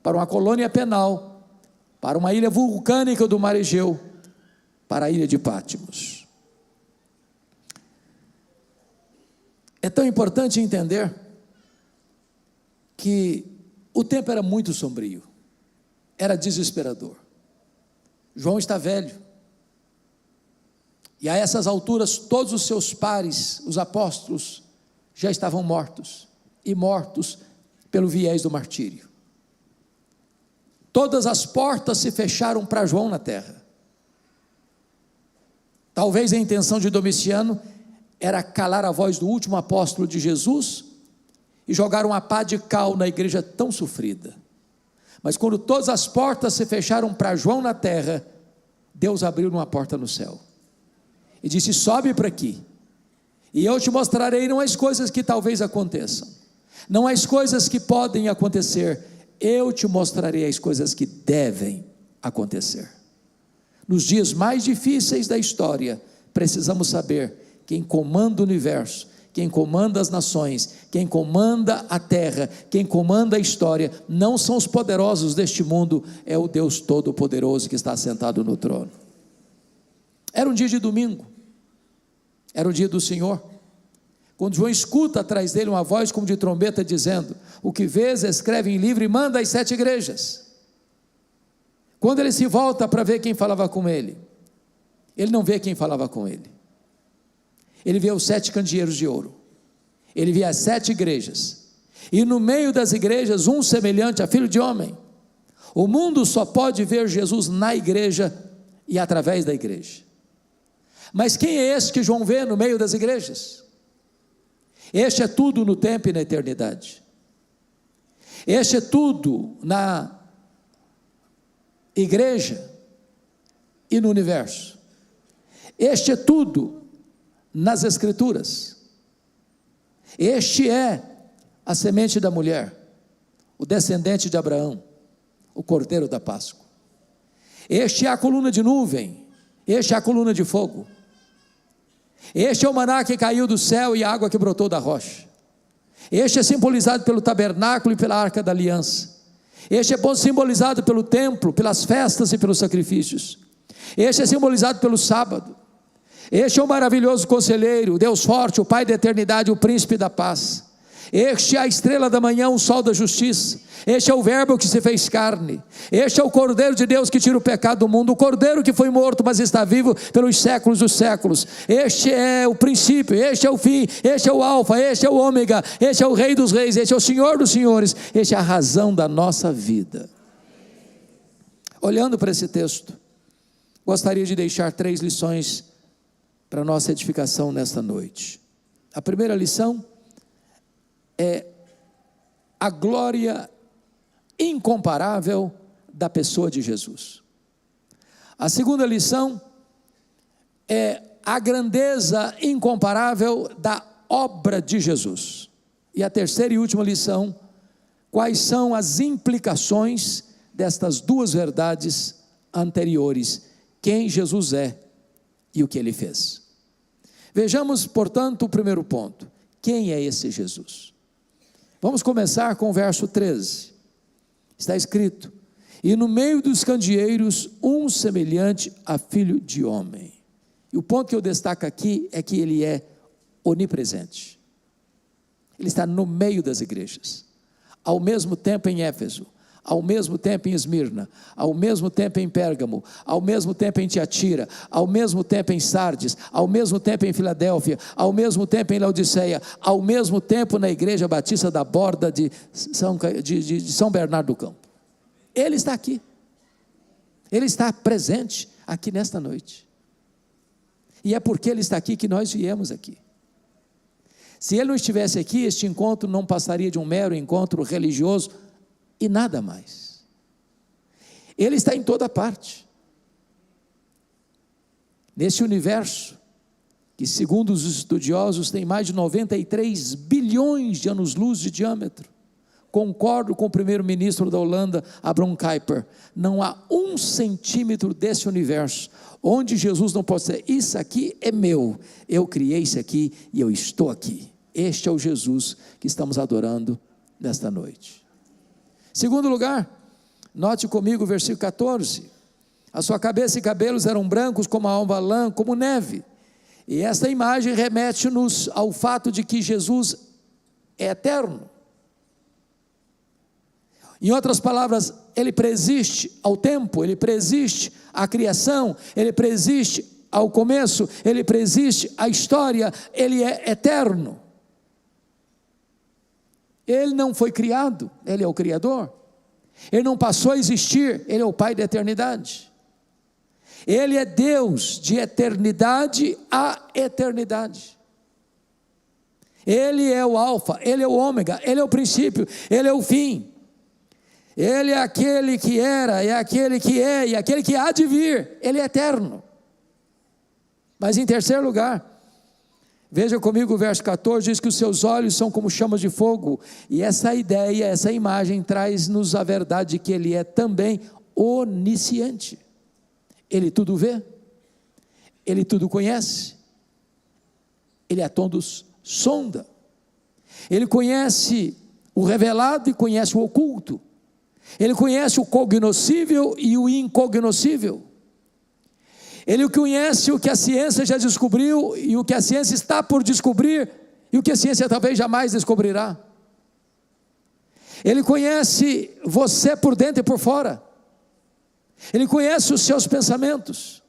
para uma colônia penal, para uma ilha vulcânica do mar Egeu, para a ilha de Patmos. É tão importante entender que o tempo era muito sombrio, era desesperador. João está velho, e a essas alturas todos os seus pares, os apóstolos, já estavam mortos, e mortos pelo viés do martírio. Todas as portas se fecharam para João na terra. Talvez a intenção de Domiciano era calar a voz do último apóstolo de Jesus, e jogaram uma pá de cal na igreja tão sofrida. Mas quando todas as portas se fecharam para João na terra, Deus abriu uma porta no céu e disse: sobe para aqui, e eu te mostrarei não as coisas que talvez aconteçam, não as coisas que podem acontecer, eu te mostrarei as coisas que devem acontecer. Nos dias mais difíceis da história, precisamos saber: quem comanda o universo, quem comanda as nações, quem comanda a terra, quem comanda a história, não são os poderosos deste mundo, é o Deus Todo-Poderoso que está sentado no trono. Era um dia de domingo, era o dia do Senhor, quando João escuta atrás dele uma voz como de trombeta dizendo: o que vês, escreve em livro e manda às 7 igrejas. Quando ele se volta para ver quem falava com ele, ele não vê quem falava com ele, ele vê os 7 candeeiros de ouro, ele vê as 7 igrejas, e no meio das igrejas, um semelhante a filho de homem. O mundo só pode ver Jesus na igreja e através da igreja. Mas quem é esse que João vê no meio das igrejas? Este é tudo no tempo e na eternidade, este é tudo na igreja e no universo, este é tudo nas escrituras, este é a semente da mulher, o descendente de Abraão, o cordeiro da Páscoa, este é a coluna de nuvem, este é a coluna de fogo, este é o maná que caiu do céu e a água que brotou da rocha, este é simbolizado pelo tabernáculo e pela arca da aliança, este é simbolizado pelo templo, pelas festas e pelos sacrifícios, este é simbolizado pelo sábado, este é o maravilhoso conselheiro, Deus forte, o Pai da eternidade, o príncipe da paz, este é a estrela da manhã, o sol da justiça, este é o verbo que se fez carne, este é o cordeiro de Deus que tira o pecado do mundo, o cordeiro que foi morto mas está vivo pelos séculos dos séculos, este é o princípio, este é o fim, este é o alfa, este é o ômega, este é o rei dos reis, este é o senhor dos senhores, este é a razão da nossa vida. Olhando para esse texto, gostaria de deixar 3 lições para a nossa edificação nesta noite. A primeira lição é a glória incomparável da pessoa de Jesus. A segunda lição é a grandeza incomparável da obra de Jesus. E a terceira e última lição: quais são as implicações destas 2 verdades anteriores, quem Jesus é e o que ele fez. Vejamos, portanto, o primeiro ponto: quem é esse Jesus? Vamos começar com o verso 13, está escrito: e no meio dos candeeiros, um semelhante a filho de homem. E o ponto que eu destaco aqui é que ele é onipresente, ele está no meio das igrejas, ao mesmo tempo em Éfeso, ao mesmo tempo em Esmirna, ao mesmo tempo em Pérgamo, ao mesmo tempo em Tiatira, ao mesmo tempo em Sardes, ao mesmo tempo em Filadélfia, ao mesmo tempo em Laodiceia, ao mesmo tempo na igreja batista da borda de São Bernardo do Campo. Ele está aqui, ele está presente aqui nesta noite, e é porque ele está aqui que nós viemos aqui. Se ele não estivesse aqui, este encontro não passaria de um mero encontro religioso e nada mais. Ele está em toda parte, nesse universo que, segundo os estudiosos, tem mais de 93 bilhões de anos-luz de diâmetro. Concordo com o primeiro-ministro da Holanda, Abraham Kuyper, não há 1 centímetro desse universo onde Jesus não possa dizer: isso aqui é meu, eu criei isso aqui e eu estou aqui. Este é o Jesus que estamos adorando nesta noite. Segundo lugar, note comigo o versículo 14: a sua cabeça e cabelos eram brancos como a alva lã, como neve. E esta imagem remete-nos ao fato de que Jesus é eterno. Em outras palavras, ele preexiste ao tempo, ele preexiste à criação, ele preexiste ao começo, ele preexiste à história, ele é eterno. Ele não foi criado, ele é o Criador. Ele não passou a existir, ele é o Pai da eternidade. Ele é Deus de eternidade a eternidade. Ele é o alfa, Ele é o ômega, Ele é o princípio, Ele é o fim. Ele é aquele que era, é aquele que é e aquele que há de vir. Ele é eterno. Mas em terceiro lugar, veja comigo o verso 14, diz que os seus olhos são como chamas de fogo. E essa ideia, essa imagem traz-nos a verdade de que Ele é também onisciente. Ele tudo vê, Ele tudo conhece, Ele a todos sonda. Ele conhece o revelado e conhece o oculto. Ele conhece o cognoscível e o incognoscível. Ele conhece o que a ciência já descobriu e o que a ciência está por descobrir e o que a ciência talvez jamais descobrirá. Ele conhece você por dentro e por fora. Ele conhece os seus pensamentos.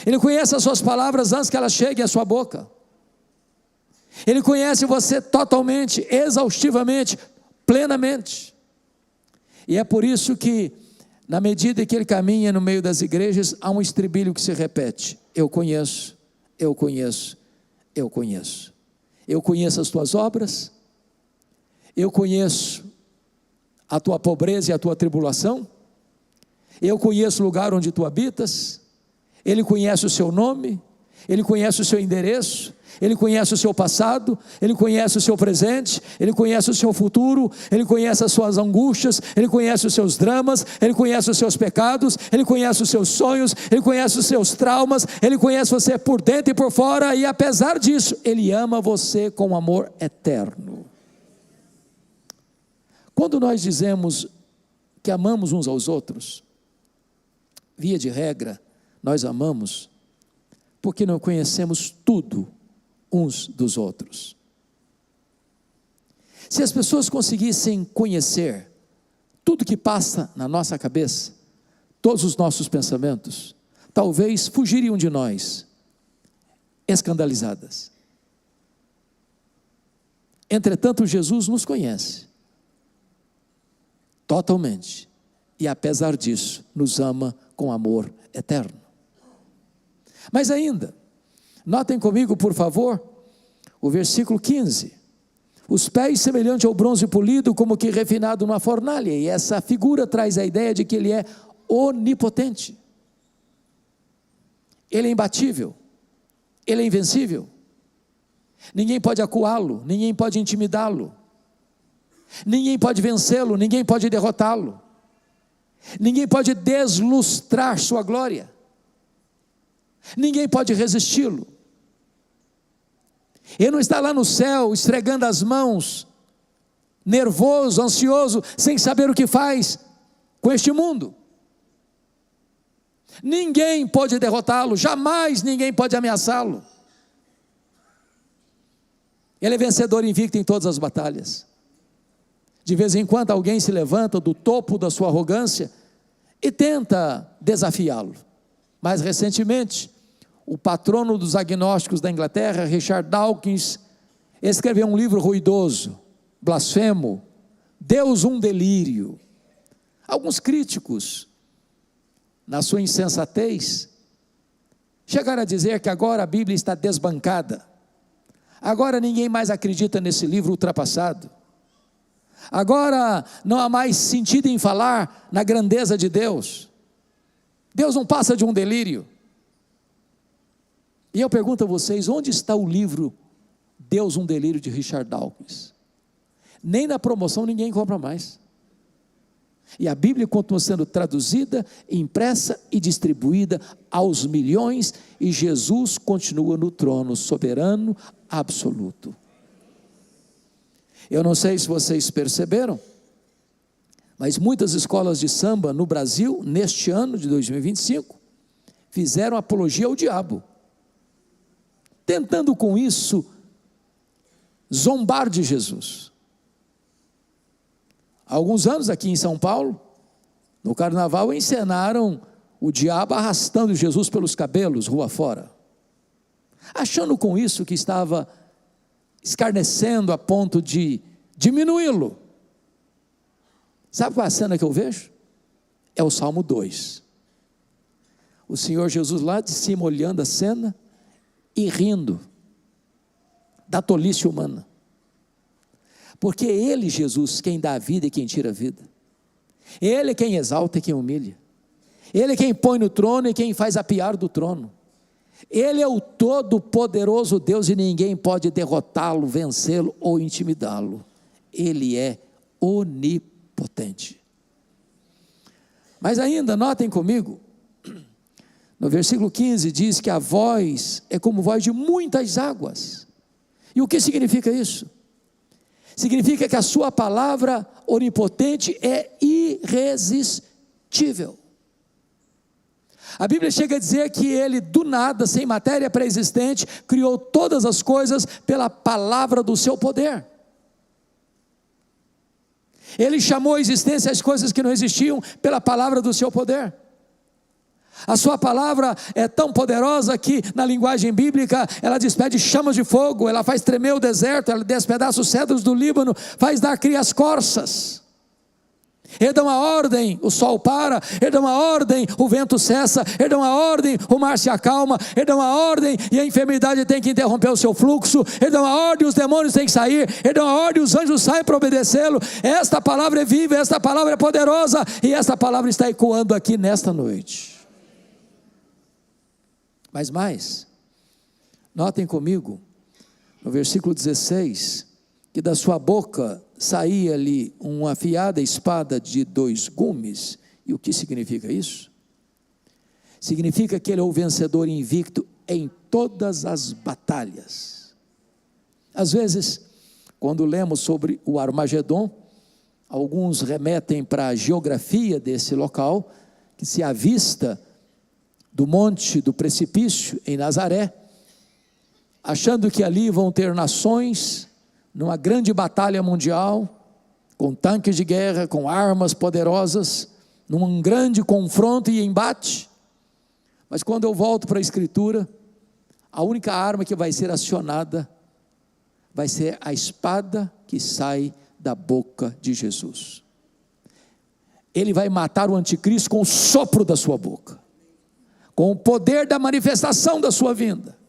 Ele conhece as suas palavras antes que elas cheguem à sua boca. Ele conhece você totalmente, exaustivamente, plenamente. E é por isso que, na medida que ele caminha no meio das igrejas, há um estribilho que se repete: eu conheço, eu conheço, eu conheço. Eu conheço as tuas obras, eu conheço a tua pobreza e a tua tribulação, eu conheço o lugar onde tu habitas, Ele conhece o seu nome, Ele conhece o seu endereço, Ele conhece o seu passado, Ele conhece o seu presente, Ele conhece o seu futuro, Ele conhece as suas angústias, Ele conhece os seus dramas, Ele conhece os seus pecados, Ele conhece os seus sonhos, Ele conhece os seus traumas, Ele conhece você por dentro e por fora, e apesar disso, Ele ama você com amor eterno. Quando nós dizemos que amamos uns aos outros, via de regra, nós amamos porque não conhecemos tudo uns dos outros. Se as pessoas conseguissem conhecer tudo que passa na nossa cabeça, todos os nossos pensamentos, talvez fugiriam de nós, escandalizadas. Entretanto, Jesus nos conhece totalmente, e apesar disso, nos ama com amor eterno. Mas ainda, notem comigo, por favor, o versículo 15. Os pés semelhante ao bronze polido, como que refinado numa fornalha. E essa figura traz a ideia de que Ele é onipotente. Ele é imbatível. Ele é invencível. Ninguém pode acuá-lo, ninguém pode intimidá-lo. Ninguém pode vencê-lo, ninguém pode derrotá-lo. Ninguém pode deslustrar sua glória. Ninguém pode resisti-lo. Ele não está lá no céu esfregando as mãos, nervoso, ansioso, sem saber o que faz com este mundo. Ninguém pode derrotá-lo, jamais ninguém pode ameaçá-lo. Ele é vencedor invicto em todas as batalhas. De vez em quando alguém se levanta do topo da sua arrogância e tenta desafiá-lo. Mais recentemente, o patrono dos agnósticos da Inglaterra, Richard Dawkins, escreveu um livro ruidoso, blasfemo, Deus um delírio. Alguns críticos, na sua insensatez, chegaram a dizer que agora a Bíblia está desbancada, agora ninguém mais acredita nesse livro ultrapassado, agora não há mais sentido em falar na grandeza de Deus, Deus não passa de um delírio. E eu pergunto a vocês, onde está o livro Deus um delírio de Richard Dawkins? Nem na promoção ninguém compra mais. E a Bíblia continua sendo traduzida, impressa e distribuída aos milhões, e Jesus continua no trono soberano absoluto. Eu não sei se vocês perceberam, mas muitas escolas de samba no Brasil, neste ano de 2025, fizeram apologia ao diabo, tentando com isso zombar de Jesus. Há alguns anos aqui em São Paulo, no carnaval, encenaram o diabo arrastando Jesus pelos cabelos, rua fora, achando com isso que estava escarnecendo a ponto de diminuí-lo. Sabe qual é a cena que eu vejo? É o Salmo 2. O Senhor Jesus lá de cima olhando a cena e rindo da tolice humana. Porque é Ele, Jesus, quem dá a vida e quem tira a vida. Ele é quem exalta e quem humilha. Ele é quem põe no trono e quem faz apiar do trono. Ele é o todo-poderoso Deus e ninguém pode derrotá-lo, vencê-lo ou intimidá-lo. Ele é onipotente. Mas ainda, notem comigo, no versículo 15 diz que a voz é como voz de muitas águas. E o que significa isso? Significa que a sua palavra onipotente é irresistível. A Bíblia chega a dizer que ele, do nada, sem matéria pré-existente, criou todas as coisas pela palavra do seu poder. Ele chamou à existência as coisas que não existiam pela palavra do seu poder. A sua palavra é tão poderosa que, na linguagem bíblica, ela despede chamas de fogo, ela faz tremer o deserto, ela despedaça os cedros do Líbano, faz dar cria as corças. Ele dá uma ordem, o sol para. Ele dá uma ordem, o vento cessa. Ele dá uma ordem, o mar se acalma. Ele dá uma ordem e a enfermidade tem que interromper o seu fluxo. Ele dá uma ordem, os demônios têm que sair. Ele dá uma ordem, os anjos saem para obedecê-lo. Esta palavra é viva, esta palavra é poderosa e esta palavra está ecoando aqui nesta noite. Mas mais, notem comigo, no versículo 16, que da sua boca saía ali uma afiada espada de 2 gumes. E o que significa isso? Significa que ele é o vencedor invicto em todas as batalhas. Às vezes, quando lemos sobre o Armagedon, alguns remetem para a geografia desse local, que se avista do monte do precipício em Nazaré, achando que ali vão ter nações numa grande batalha mundial, com tanques de guerra, com armas poderosas, num grande confronto e embate. Mas quando eu volto para a Escritura, a única arma que vai ser acionada vai ser a espada que sai da boca de Jesus. Ele vai matar o anticristo com o sopro da sua boca, com o poder da manifestação da sua vinda.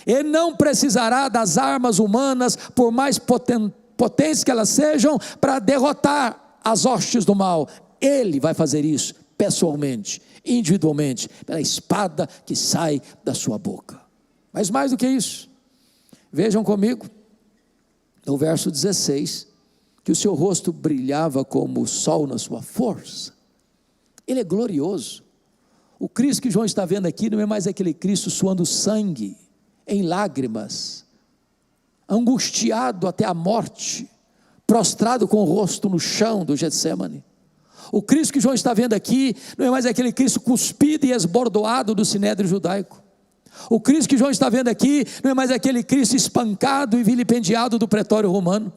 Ele não precisará das armas humanas, por mais potentes que elas sejam, para derrotar as hostes do mal. Ele vai fazer isso pessoalmente, individualmente, pela espada que sai da sua boca. Mas mais do que isso, vejam comigo, no verso 16, que o seu rosto brilhava como o sol na sua força. Ele é glorioso. O Cristo que João está vendo aqui não é mais aquele Cristo suando sangue, em lágrimas, angustiado até a morte, prostrado com o rosto no chão do Getsemane. O Cristo que João está vendo aqui não é mais aquele Cristo cuspido e esbordoado do sinédrio judaico. O Cristo que João está vendo aqui não é mais aquele Cristo espancado e vilipendiado do pretório romano.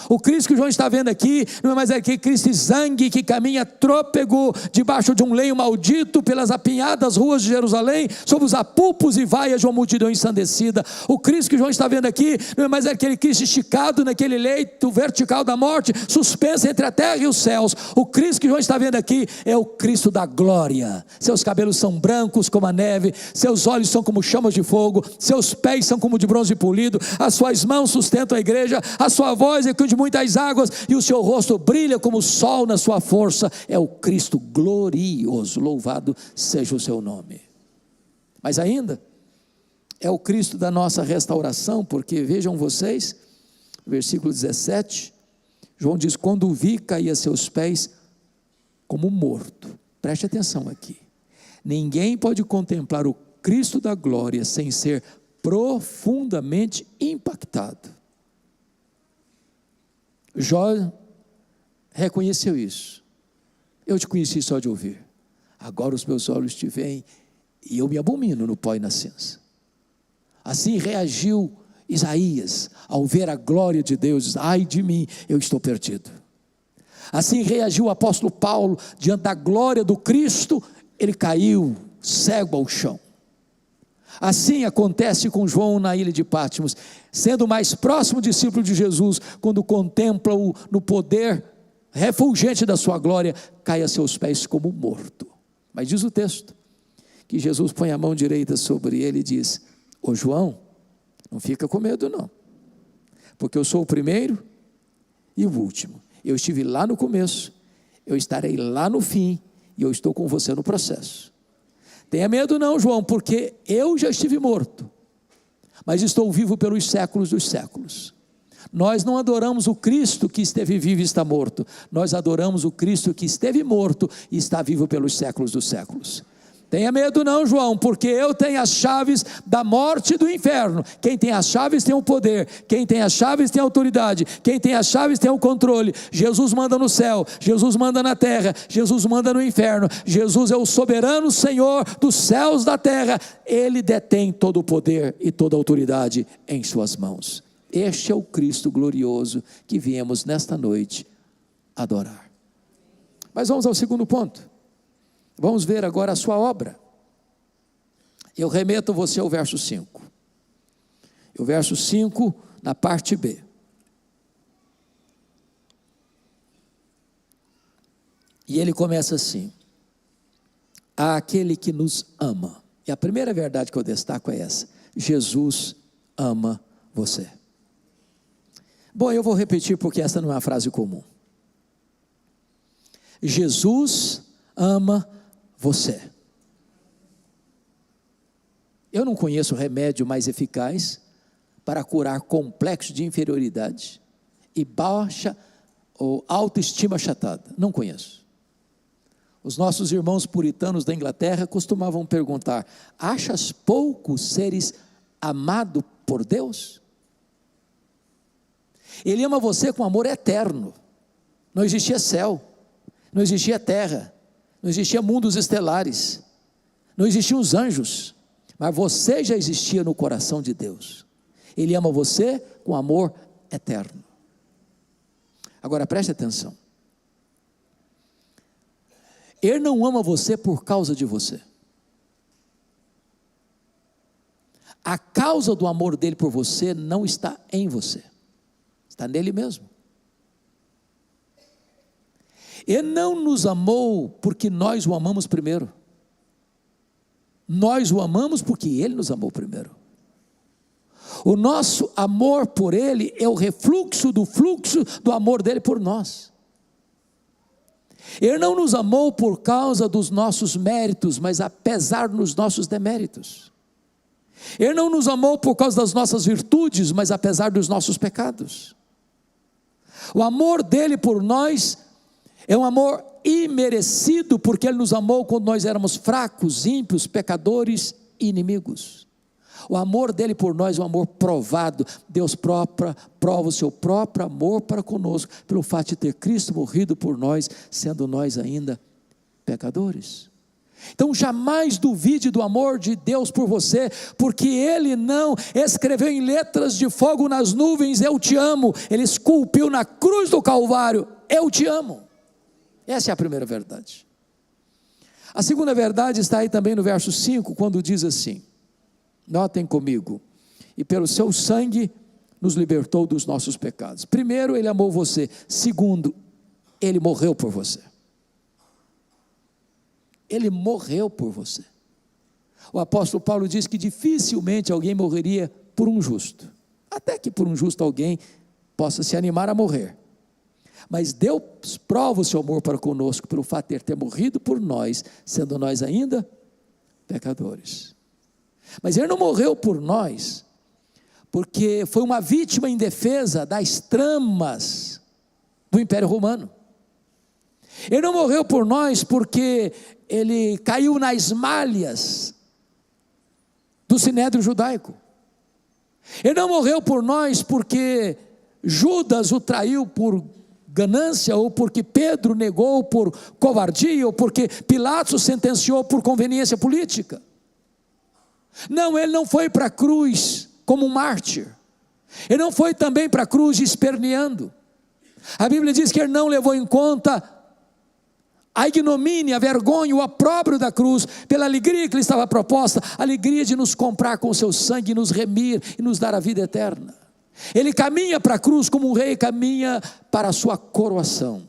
O Cristo que João está vendo aqui não é mais aquele Cristo exangue que caminha trôpego debaixo de um leito maldito pelas apinhadas ruas de Jerusalém, sob os apupos e vaias de uma multidão ensandecida. O Cristo que João está vendo aqui não é mais aquele Cristo esticado naquele leito vertical da morte, suspenso entre a terra e os céus. O Cristo que João está vendo aqui é o Cristo da glória. Seus cabelos são brancos como a neve, seus olhos são como chamas de fogo, seus pés são como de bronze polido, as suas mãos sustentam a igreja, a sua voz é de muitas águas e o seu rosto brilha como o sol na sua força. É o Cristo glorioso, louvado seja o seu nome. Mas ainda é o Cristo da nossa restauração, porque vejam vocês, versículo 17, João diz: quando o vi, caí a seus pés como morto. Preste atenção aqui, ninguém pode contemplar o Cristo da glória sem ser profundamente impactado. Jó reconheceu isso. Eu te conheci só de ouvir, agora os meus olhos te veem e eu me abomino no pó e na cinza. Assim reagiu Isaías ao ver a glória de Deus. Ai de mim, eu estou perdido. Assim reagiu o apóstolo Paulo diante da glória do Cristo. Ele caiu cego ao chão. Assim acontece com João na ilha de Patmos, sendo o mais próximo discípulo de Jesus, quando contempla-o no poder refulgente da sua glória, cai a seus pés como morto. Mas diz o texto, que Jesus põe a mão direita sobre ele e diz: ô João, não fica com medo não, porque eu sou o primeiro e o último. Eu estive lá no começo, eu estarei lá no fim, e eu estou com você no processo. Tenha medo não, João, porque eu já estive morto, mas estou vivo pelos séculos dos séculos. Nós não adoramos o Cristo que esteve vivo e está morto, nós adoramos o Cristo que esteve morto e está vivo pelos séculos dos séculos. Tenha medo não, João, porque eu tenho as chaves da morte e do inferno. Quem tem as chaves tem o poder, quem tem as chaves tem a autoridade, quem tem as chaves tem o controle. Jesus manda no céu, Jesus manda na terra, Jesus manda no inferno. Jesus é o soberano Senhor dos céus e da terra. Ele detém todo o poder e toda a autoridade em suas mãos. Este é o Cristo glorioso que viemos nesta noite adorar. Mas vamos ao segundo ponto. Vamos ver agora a sua obra. Eu remeto você ao verso 5. O verso 5, na parte B. E ele começa assim: há aquele que nos ama. E a primeira verdade que eu destaco é essa: Jesus ama você. Bom, eu vou repetir porque essa não é uma frase comum. Jesus ama você. Eu não conheço remédio mais eficaz para curar complexo de inferioridade e baixa ou autoestima achatada. Não conheço. Os nossos irmãos puritanos da Inglaterra costumavam perguntar: achas pouco seres amado por Deus? Ele ama você com amor eterno. Não existia céu, não existia terra, não existia mundos estelares, não existiam os anjos, mas você já existia no coração de Deus. Ele ama você com amor eterno. Agora preste atenção. Ele não ama você por causa de você. A causa do amor dele por você não está em você, está nele mesmo. Ele não nos amou porque nós o amamos primeiro. Nós o amamos porque ele nos amou primeiro. O nosso amor por ele é o refluxo do amor dele por nós. Ele não nos amou por causa dos nossos méritos, mas apesar dos nossos deméritos. Ele não nos amou por causa das nossas virtudes, mas apesar dos nossos pecados. O amor dele por nós é um amor imerecido, porque ele nos amou quando nós éramos fracos, ímpios, pecadores e inimigos. O amor dele por nós é um amor provado. Deus prova o seu próprio amor para conosco, pelo fato de ter Cristo morrido por nós, sendo nós ainda pecadores. Então jamais duvide do amor de Deus por você, porque ele não escreveu em letras de fogo nas nuvens: eu te amo. Ele esculpiu na cruz do Calvário: eu te amo. Essa é a primeira verdade. A segunda verdade está aí também no verso 5, quando diz assim, notem comigo: e pelo seu sangue nos libertou dos nossos pecados. Primeiro, ele amou você. Segundo, ele morreu por você. Ele morreu por você. O apóstolo Paulo diz que dificilmente alguém morreria por um justo. Até que por um justo alguém possa se animar a morrer. Mas Deus prova o seu amor para conosco pelo fato de ter morrido por nós, sendo nós ainda pecadores. Mas ele não morreu por nós porque foi uma vítima indefesa das tramas do Império Romano. Ele não morreu por nós porque ele caiu nas malhas do sinédrio judaico. Ele não morreu por nós porque Judas o traiu por ganância, ou porque Pedro negou por covardia, ou porque Pilatos o sentenciou por conveniência política. Não, ele não foi para a cruz como um mártir. Ele não foi também para a cruz esperneando. A Bíblia diz que ele não levou em conta a ignomínia, a vergonha, o opróbrio da cruz, pela alegria que lhe estava proposta, a alegria de nos comprar com o seu sangue, nos remir e nos dar a vida eterna. Ele caminha para a cruz como um rei caminha para a sua coroação.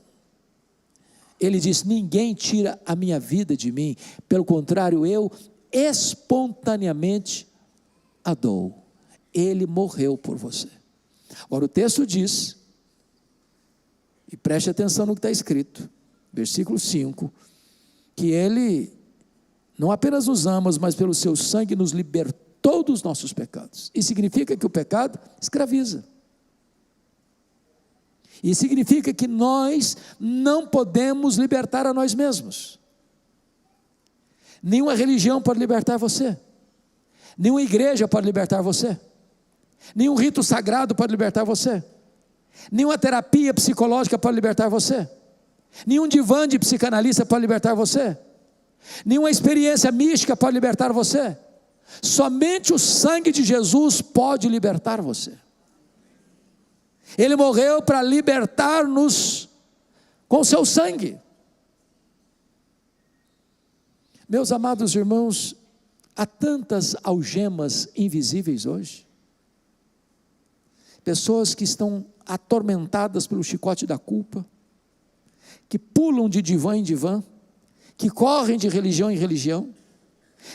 Ele diz: ninguém tira a minha vida de mim, pelo contrário, eu espontaneamente a dou. Ele morreu por você. Agora o texto diz, e preste atenção no que está escrito, versículo 5, que Ele não apenas nos ama, mas pelo seu sangue nos libertou dos nossos pecados. Isso significa que o pecado escraviza. E significa que nós não podemos libertar a nós mesmos. Nenhuma religião pode libertar você. Nenhuma igreja pode libertar você. Nenhum rito sagrado pode libertar você. Nenhuma terapia psicológica pode libertar você. Nenhum divã de psicanalista pode libertar você. Nenhuma experiência mística pode libertar você. Somente o sangue de Jesus pode libertar você. Ele morreu para libertar-nos com o seu sangue. Meus amados irmãos, há tantas algemas invisíveis hoje. Pessoas que estão atormentadas pelo chicote da culpa, que pulam de divã em divã, que correm de religião em religião,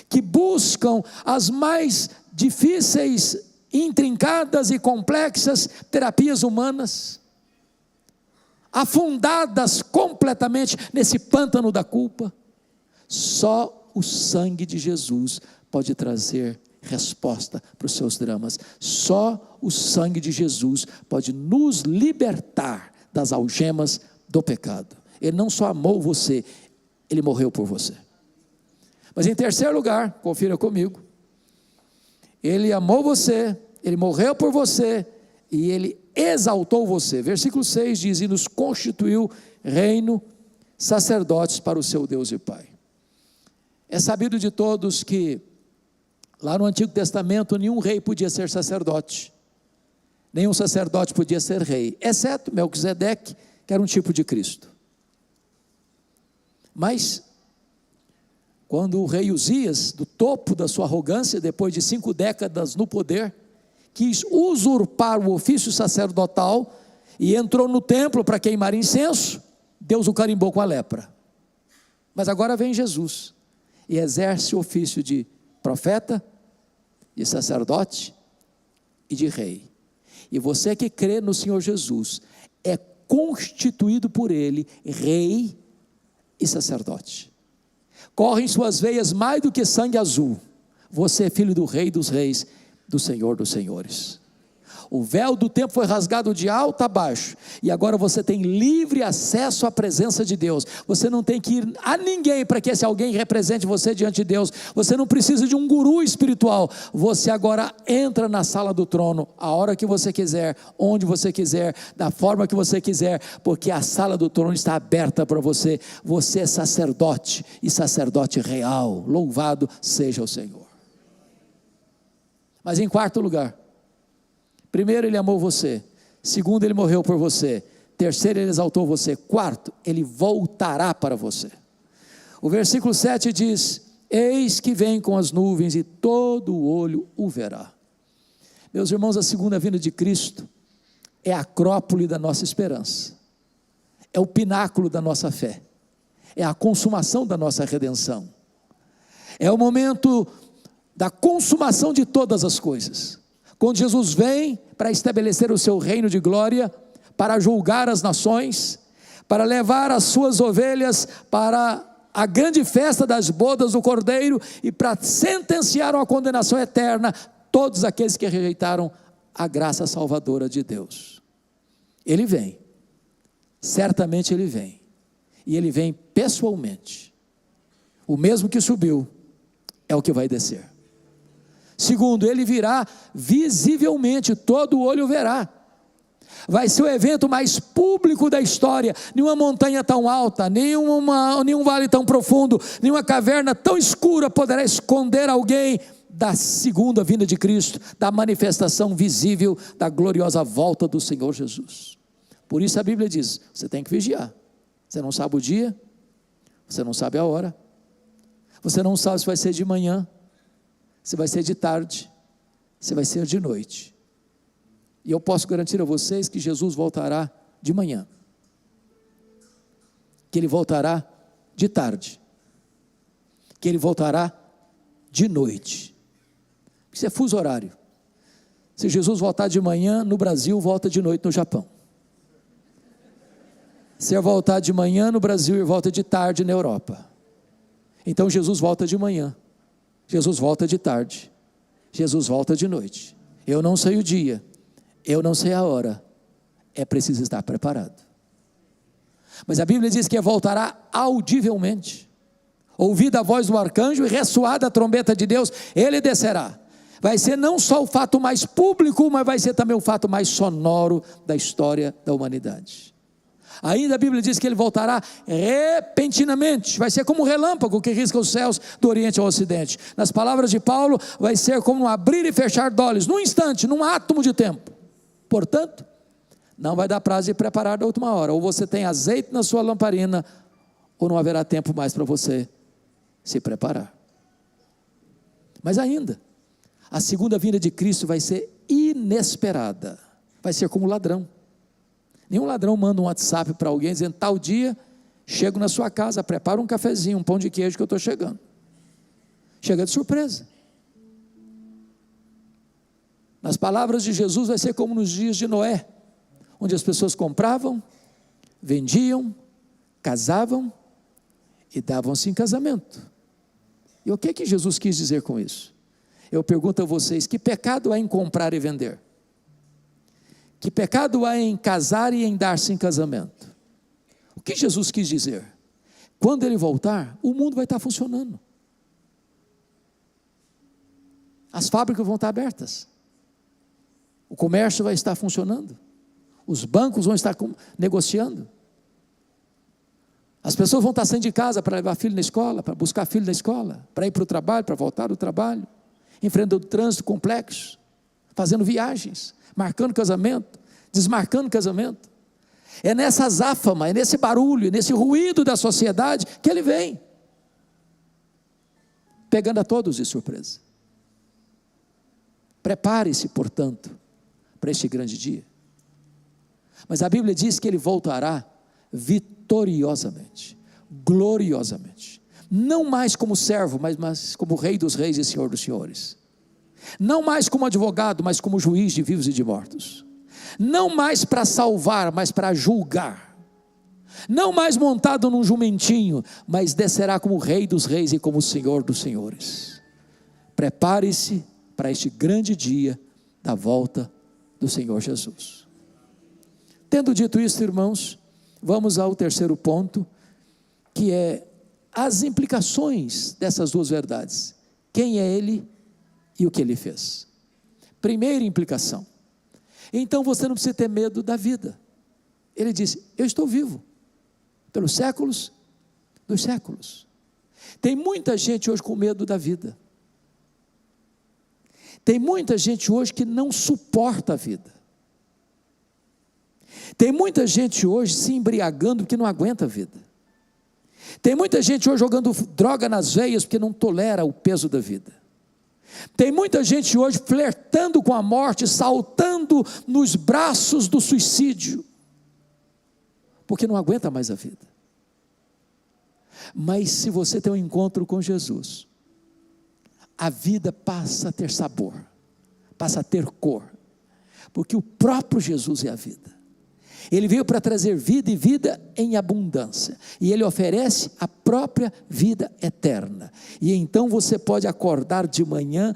que buscam as mais difíceis, intrincadas e complexas terapias humanas, afundadas completamente nesse pântano da culpa. Só o sangue de Jesus pode trazer resposta para os seus dramas. Só o sangue de Jesus pode nos libertar das algemas do pecado. Ele não só amou você, Ele morreu por você. Mas em terceiro lugar, confira comigo, Ele amou você, Ele morreu por você e Ele exaltou você. Versículo 6 diz, e nos constituiu reino, sacerdotes para o seu Deus e Pai. É sabido de todos que lá no Antigo Testamento nenhum rei podia ser sacerdote, nenhum sacerdote podia ser rei, exceto Melquisedeque, que era um tipo de Cristo. Mas quando o rei Uzias, do topo da sua arrogância, depois de 5 décadas no poder, quis usurpar o ofício sacerdotal e entrou no templo para queimar incenso, Deus o carimbou com a lepra. Mas agora vem Jesus e exerce o ofício de profeta, de sacerdote e de rei. E você que crê no Senhor Jesus é constituído por Ele rei e sacerdote. Corre em suas veias mais do que sangue azul. Você é filho do Rei dos Reis, do Senhor dos Senhores. O véu do templo foi rasgado de alto a baixo, e agora você tem livre acesso à presença de Deus. Você não tem que ir a ninguém para que esse alguém represente você diante de Deus. Você não precisa de um guru espiritual. Você agora entra na sala do trono a hora que você quiser, onde você quiser, da forma que você quiser, porque a sala do trono está aberta para você. Você é sacerdote e sacerdote real. Louvado seja o Senhor. Mas em quarto lugar, primeiro, Ele amou você. Segundo, Ele morreu por você. Terceiro, Ele exaltou você. Quarto, Ele voltará para você. O versículo 7 diz, eis que vem com as nuvens e todo o olho o verá. Meus irmãos, a segunda vinda de Cristo é a acrópole da nossa esperança. É o pináculo da nossa fé. É a consumação da nossa redenção. É o momento da consumação de todas as coisas. Quando Jesus vem para estabelecer o seu reino de glória, para julgar as nações, para levar as suas ovelhas para a grande festa das bodas do Cordeiro e para sentenciar uma condenação eterna todos aqueles que rejeitaram a graça salvadora de Deus. Ele vem, certamente Ele vem, e Ele vem pessoalmente. O mesmo que subiu é o que vai descer. Segundo, Ele virá visivelmente, todo o olho verá. Vai ser o evento mais público da história. Nenhuma montanha tão alta, nenhum vale tão profundo, nenhuma caverna tão escura poderá esconder alguém da segunda vinda de Cristo, da manifestação visível da gloriosa volta do Senhor Jesus. Por isso a Bíblia diz, você tem que vigiar. Você não sabe o dia, você não sabe a hora, você não sabe se vai ser de manhã, se vai ser de tarde, se vai ser de noite. E eu posso garantir a vocês que Jesus voltará de manhã, que Ele voltará de tarde, que Ele voltará de noite. Isso é fuso horário. Se Jesus voltar de manhã no Brasil, volta de noite no Japão. Se ele voltar de manhã no Brasil, ele volta de tarde na Europa. Então Jesus volta de manhã, Jesus volta de tarde, Jesus volta de noite. Eu não sei o dia, eu não sei a hora, é preciso estar preparado. Mas a Bíblia diz que voltará audivelmente, ouvida a voz do arcanjo e ressoada a trombeta de Deus, ele descerá. Vai ser não só o fato mais público, mas vai ser também o fato mais sonoro da história da humanidade. Ainda a Bíblia diz que ele voltará repentinamente, vai ser como um relâmpago que risca os céus do Oriente ao Ocidente. Nas palavras de Paulo, vai ser como um abrir e fechar de olhos, num instante, num átomo de tempo. Portanto, não vai dar prazo de preparar da última hora, ou você tem azeite na sua lamparina, ou não haverá tempo mais para você se preparar. Mas ainda, a segunda vinda de Cristo vai ser inesperada, vai ser como ladrão. Nenhum ladrão manda um WhatsApp para alguém dizendo, tal dia, chego na sua casa, prepara um cafezinho, um pão de queijo que eu estou chegando. Chega de surpresa. Nas palavras de Jesus vai ser como nos dias de Noé, onde as pessoas compravam, vendiam, casavam e davam-se em casamento. E o que Jesus quis dizer com isso? Eu pergunto a vocês, que pecado há em comprar e vender? Que pecado há em casar e em dar-se em casamento? O que Jesus quis dizer? Quando ele voltar, o mundo vai estar funcionando. As fábricas vão estar abertas. O comércio vai estar funcionando. Os bancos vão estar negociando. As pessoas vão estar saindo de casa para levar filho na escola, para buscar filho na escola, para ir para o trabalho, para voltar do trabalho, enfrentando o trânsito complexo, fazendo viagens, marcando casamento, desmarcando casamento. É nessa azáfama, é nesse barulho, é nesse ruído da sociedade que ele vem, pegando a todos de surpresa. Prepare-se, portanto, para este grande dia. Mas a Bíblia diz que ele voltará vitoriosamente, gloriosamente, não mais como servo, mas como Rei dos reis e Senhor dos senhores. Não mais como advogado, mas como juiz de vivos e de mortos. Não mais para salvar, mas para julgar. Não mais montado num jumentinho, mas descerá como Rei dos reis e como Senhor dos senhores. Prepare-se para este grande dia da volta do Senhor Jesus. Tendo dito isso, irmãos, vamos ao terceiro ponto, que é as implicações dessas duas verdades. Quem é Ele e o que Ele fez. Primeira implicação. Então você não precisa ter medo da vida. Ele disse, eu estou vivo, pelos séculos dos séculos. Tem muita gente hoje com medo da vida. Tem muita gente hoje que não suporta a vida. Tem muita gente hoje se embriagando porque não aguenta a vida. Tem muita gente hoje jogando droga nas veias porque não tolera o peso da vida. Tem muita gente hoje flertando com a morte, saltando nos braços do suicídio, porque não aguenta mais a vida. Mas se você tem um encontro com Jesus, a vida passa a ter sabor, passa a ter cor, porque o próprio Jesus é a vida. Ele veio para trazer vida e vida em abundância, e Ele oferece a própria vida eterna. E então você pode acordar de manhã,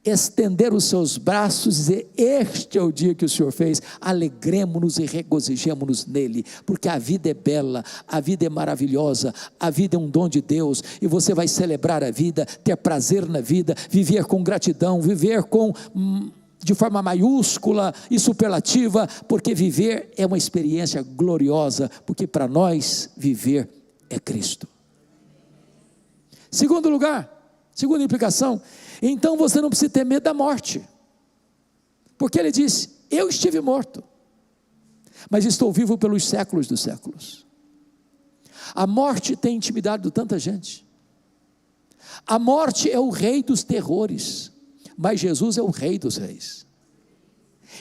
estender os seus braços e dizer, este é o dia que o Senhor fez, alegremos-nos e regozijemos-nos nele, porque a vida é bela, a vida é maravilhosa, a vida é um dom de Deus, e você vai celebrar a vida, ter prazer na vida, viver com gratidão, viver de forma maiúscula e superlativa, porque viver é uma experiência gloriosa, porque para nós viver é Cristo. Segundo lugar, segunda implicação, então você não precisa ter medo da morte, porque ele disse, eu estive morto, mas estou vivo pelos séculos dos séculos. A morte tem intimidado tanta gente. A morte é o rei dos terrores, mas Jesus é o Rei dos reis.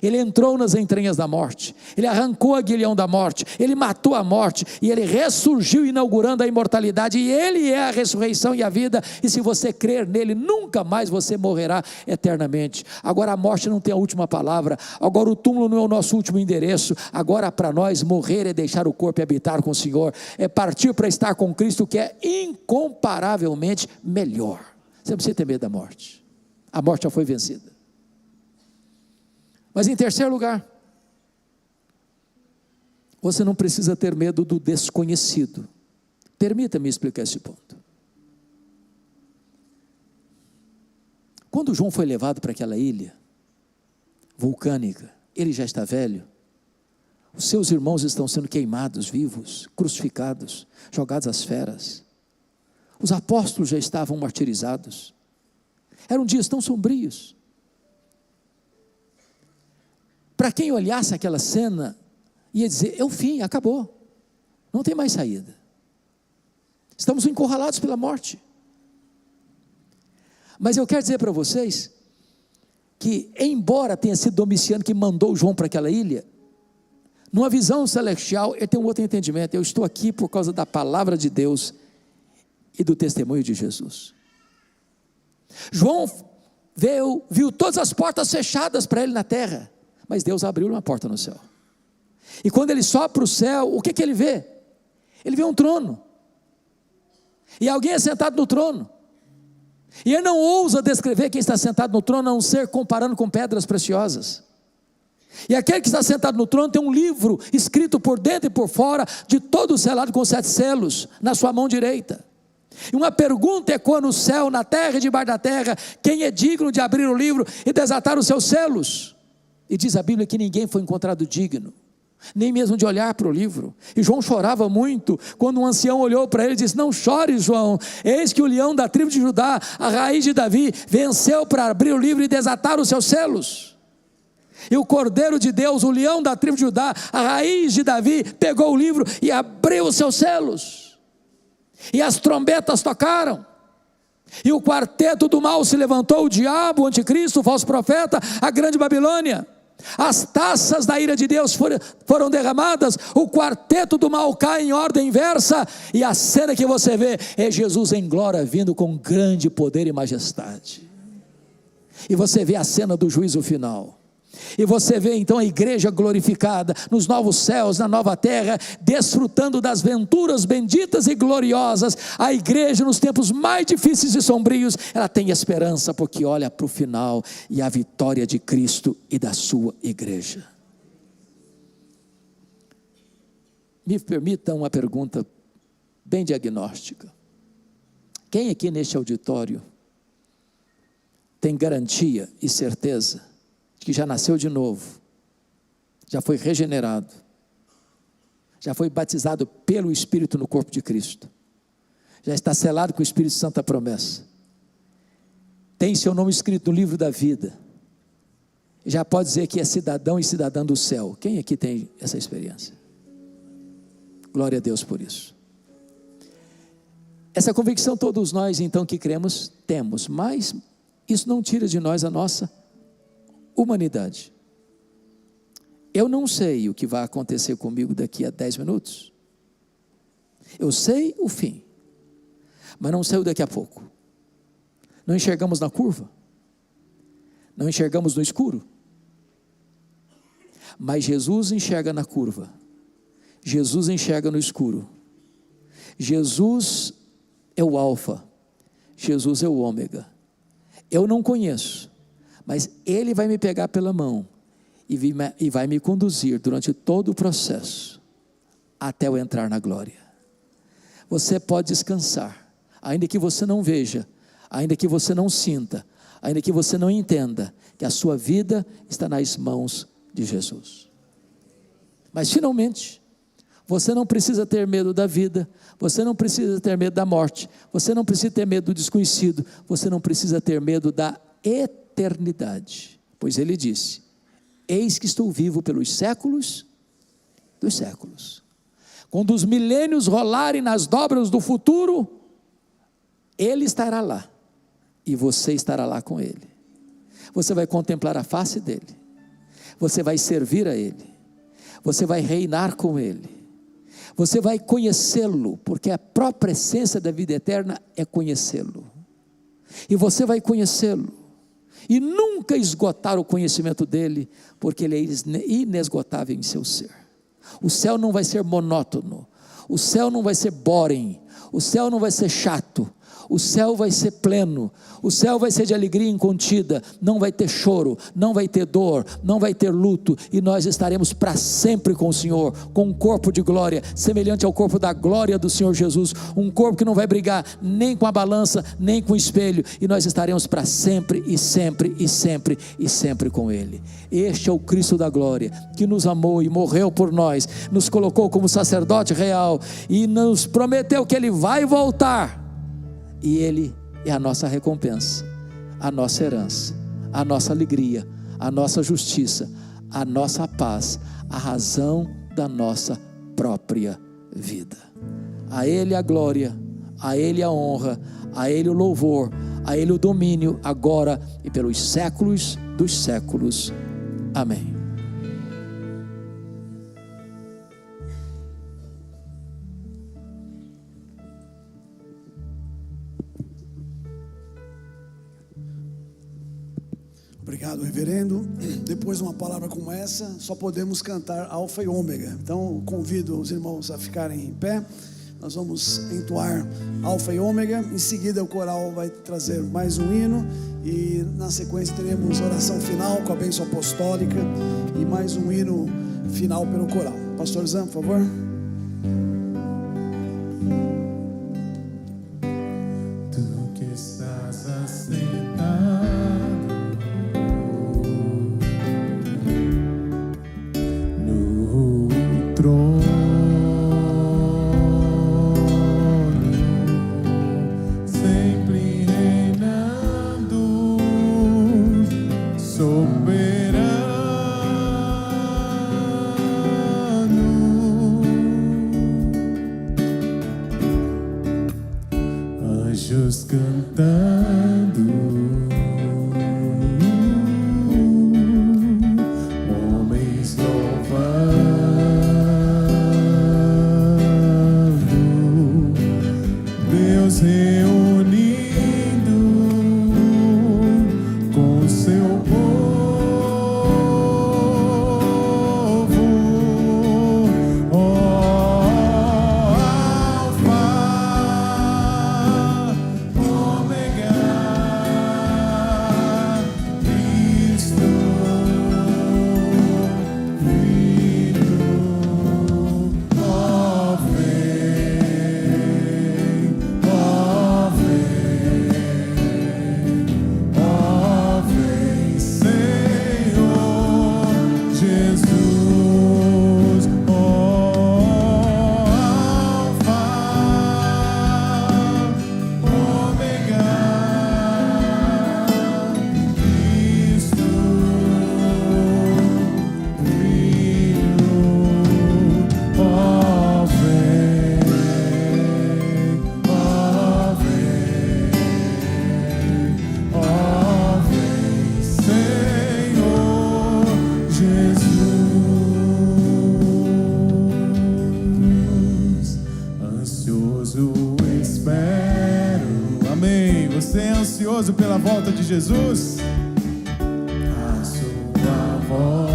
Ele entrou nas entranhas da morte, Ele arrancou o aguilhão da morte, Ele matou a morte, e Ele ressurgiu inaugurando a imortalidade, e Ele é a ressurreição e a vida, e se você crer nele, nunca mais você morrerá eternamente. Agora a morte não tem a última palavra, agora o túmulo não é o nosso último endereço, agora para nós morrer é deixar o corpo e habitar com o Senhor, é partir para estar com Cristo, que é incomparavelmente melhor. Você não precisa ter medo da morte, a morte já foi vencida. Mas em terceiro lugar, você não precisa ter medo do desconhecido. Permita-me explicar esse ponto. Quando João foi levado para aquela ilha vulcânica, ele já está velho, os seus irmãos estão sendo queimados vivos, crucificados, jogados às feras, os apóstolos já estavam martirizados, eram dias tão sombrios. Para quem olhasse aquela cena, ia dizer, é o fim, acabou, não tem mais saída, estamos encurralados pela morte. Mas eu quero dizer para vocês, que embora tenha sido Domiciano que mandou João para aquela ilha, numa visão celestial, ele tem um outro entendimento, eu estou aqui por causa da palavra de Deus, e do testemunho de Jesus. João viu todas as portas fechadas para ele na terra, mas Deus abriu uma porta no céu, e quando ele sobe para o céu, o que ele vê? Ele vê um trono, e alguém é sentado no trono, e ele não ousa descrever quem está sentado no trono, a não ser comparando com pedras preciosas, e aquele que está sentado no trono tem um livro, escrito por dentro e por fora, de todo selado com 7 selos, na sua mão direita, e uma pergunta ecoa no céu, na terra e debaixo da terra, quem é digno de abrir o livro e desatar os seus selos? E diz a Bíblia que ninguém foi encontrado digno, nem mesmo de olhar para o livro, e João chorava muito, quando um ancião olhou para ele e disse, não chore João, eis que o leão da tribo de Judá, a raiz de Davi, venceu para abrir o livro e desatar os seus selos, e o Cordeiro de Deus, o leão da tribo de Judá, a raiz de Davi, pegou o livro e abriu os seus selos, e as trombetas tocaram, e o quarteto do mal se levantou, o diabo, o anticristo, o falso profeta, a grande Babilônia, as taças da ira de Deus foram derramadas, o quarteto do mal cai em ordem inversa, e a cena que você vê é Jesus em glória vindo com grande poder e majestade, e você vê a cena do juízo final, e você vê então a igreja glorificada, nos novos céus, na nova terra, desfrutando das venturas benditas e gloriosas. A igreja nos tempos mais difíceis e sombrios, ela tem esperança, porque olha para o final, e a vitória de Cristo e da sua igreja. Me permita uma pergunta bem diagnóstica, quem aqui neste auditório tem garantia e certeza que já nasceu de novo, já foi regenerado, já foi batizado pelo Espírito no corpo de Cristo, já está selado com o Espírito Santo a promessa, tem seu nome escrito no livro da vida, já pode dizer que é cidadão e cidadã do céu? Quem aqui tem essa experiência? Glória a Deus por isso. Essa convicção todos nós então que cremos temos, mas isso não tira de nós a nossa humanidade. Eu não sei o que vai acontecer comigo daqui a 10 minutos, eu sei o fim, mas não sei o daqui a pouco. Não enxergamos na curva, não enxergamos no escuro, mas Jesus enxerga na curva, Jesus enxerga no escuro, Jesus é o alfa, Jesus é o ômega. Eu não conheço, mas Ele vai me pegar pela mão e vai me conduzir durante todo o processo, até eu entrar na glória. Você pode descansar, ainda que você não veja, ainda que você não sinta, ainda que você não entenda, que a sua vida está nas mãos de Jesus. Mas finalmente, você não precisa ter medo da vida, você não precisa ter medo da morte, você não precisa ter medo do desconhecido, você não precisa ter medo da eternidade, pois Ele disse, eis que estou vivo pelos séculos dos séculos. Quando os milênios rolarem nas dobras do futuro, Ele estará lá, e você estará lá com Ele. Você vai contemplar a face dEle, você vai servir a Ele, você vai reinar com Ele, você vai conhecê-lo, porque a própria essência da vida eterna é conhecê-lo, e você vai conhecê-lo, e nunca esgotar o conhecimento dEle, porque Ele é inesgotável em seu ser. O céu não vai ser monótono, o céu não vai ser boring, o céu não vai ser chato, o céu vai ser pleno, o céu vai ser de alegria incontida, não vai ter choro, não vai ter dor, não vai ter luto, e nós estaremos para sempre com o Senhor, com um corpo de glória, semelhante ao corpo da glória do Senhor Jesus, um corpo que não vai brigar nem com a balança, nem com o espelho, e nós estaremos para sempre, e sempre, e sempre, e sempre com Ele. Este é o Cristo da glória, que nos amou e morreu por nós, nos colocou como sacerdote real, e nos prometeu que Ele vai voltar, e Ele é a nossa recompensa, a nossa herança, a nossa alegria, a nossa justiça, a nossa paz, a razão da nossa própria vida. A Ele a glória, a Ele a honra, a Ele o louvor, a Ele o domínio, agora e pelos séculos dos séculos. Amém. Obrigado, reverendo. Depois de uma palavra como essa, só podemos cantar Alfa e Ômega. Então, convido os irmãos a ficarem em pé. Nós vamos entoar Alfa e Ômega. Em seguida, o coral vai trazer mais um hino. E na sequência, teremos oração final com a bênção apostólica. E mais um hino final pelo coral. Pastor Zan, por favor. Tu que estás assentado trono, sempre reinando, soberano, anjos cantando, homens louvando, Deus reunido com o seu povo, Alfa, Ômega, Cristo, Filho, ó vem, Senhor Jesus, Alfa, Ômega, Cristo, Filho, ó vem, Senhor Jesus. Ansioso espero. Amém. Você é ansioso pela volta de Jesus? A sua volta,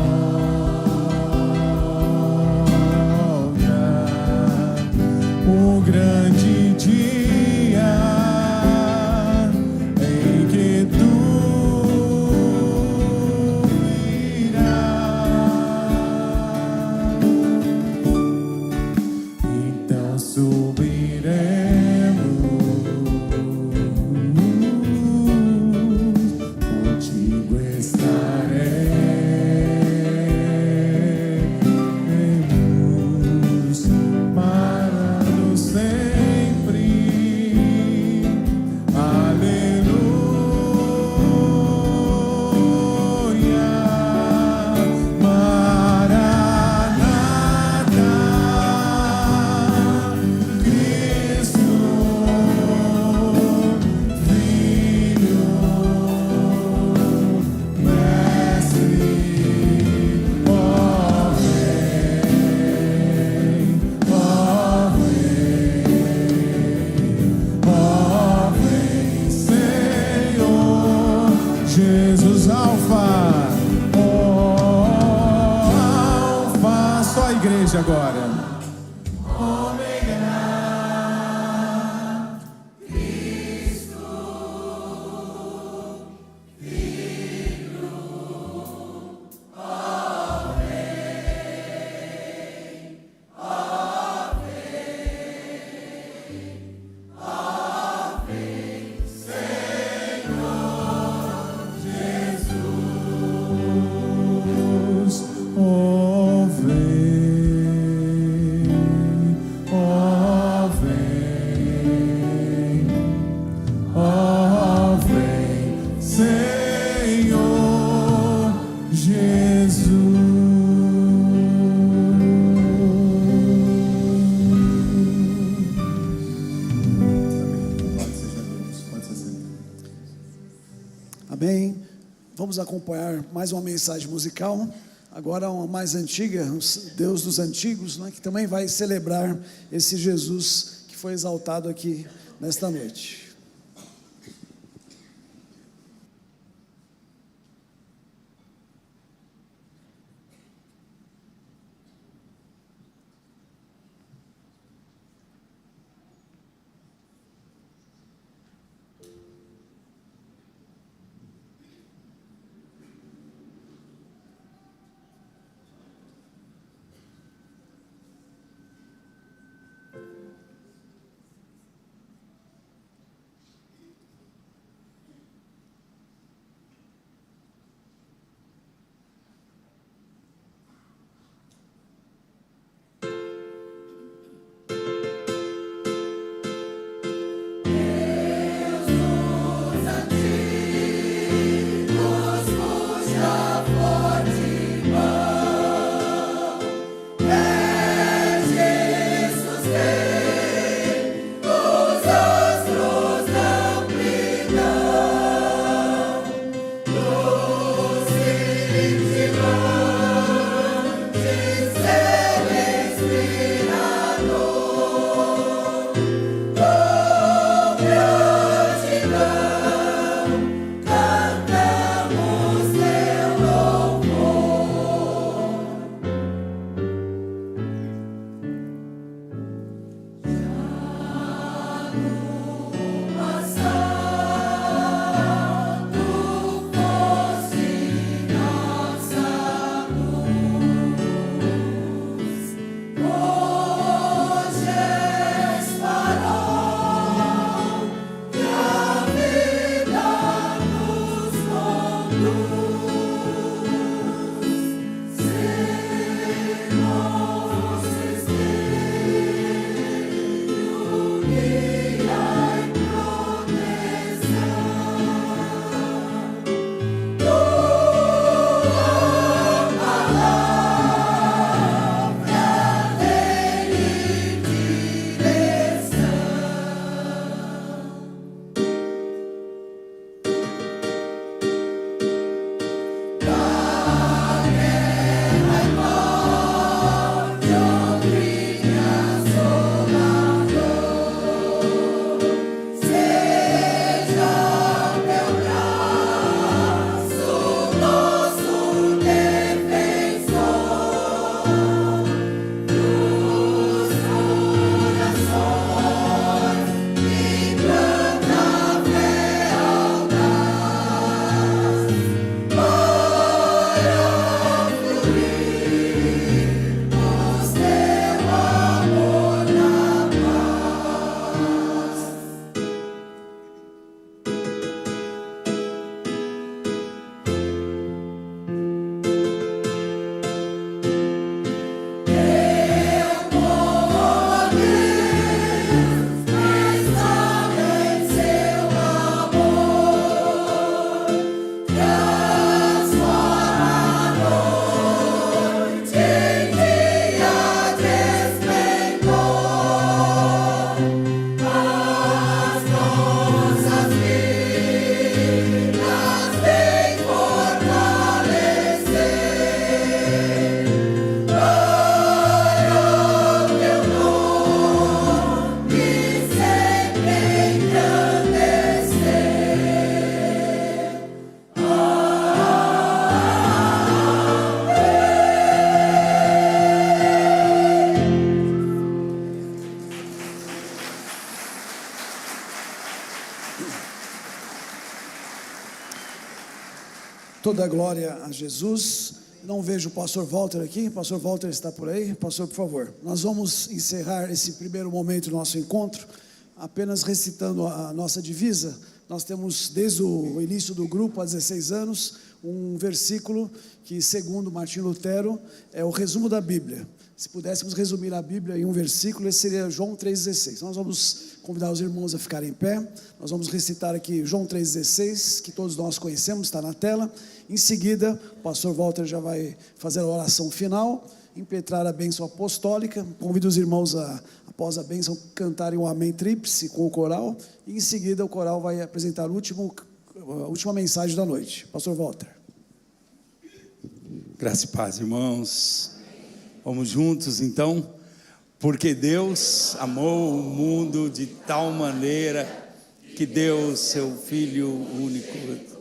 o grande dia em que tu virás. Então subiremos contigo hoje, agora. Oh, vem, oh, vem, oh, vem, Senhor Jesus. Pode ser sentar. Amém. Vamos acompanhar mais uma mensagem musical. Agora uma mais antiga, o Deus dos antigos, né, que também vai celebrar esse Jesus que foi exaltado aqui nesta noite. Toda a glória a Jesus. Não vejo o pastor Walter aqui. Pastor Walter está por aí. Pastor, por favor. Nós vamos encerrar esse primeiro momento do nosso encontro apenas recitando a nossa divisa. Nós temos desde o início do grupo, há 16 anos, um versículo que, segundo Martinho Lutero, é o resumo da Bíblia. Se pudéssemos resumir a Bíblia em um versículo, esse seria João 3,16. Nós vamos convidar os irmãos a ficarem em pé. Nós vamos recitar aqui João 3,16, que todos nós conhecemos, está na tela. Em seguida, o pastor Walter já vai fazer a oração final, impetrar a bênção apostólica. Convido os irmãos a, após a bênção, cantarem o Amém Tríplice com o coral. E em seguida o coral vai apresentar a última mensagem da noite. Pastor Walter. Graça e paz, irmãos. Vamos juntos então. Porque Deus amou o mundo de tal maneira que deu seu Filho único,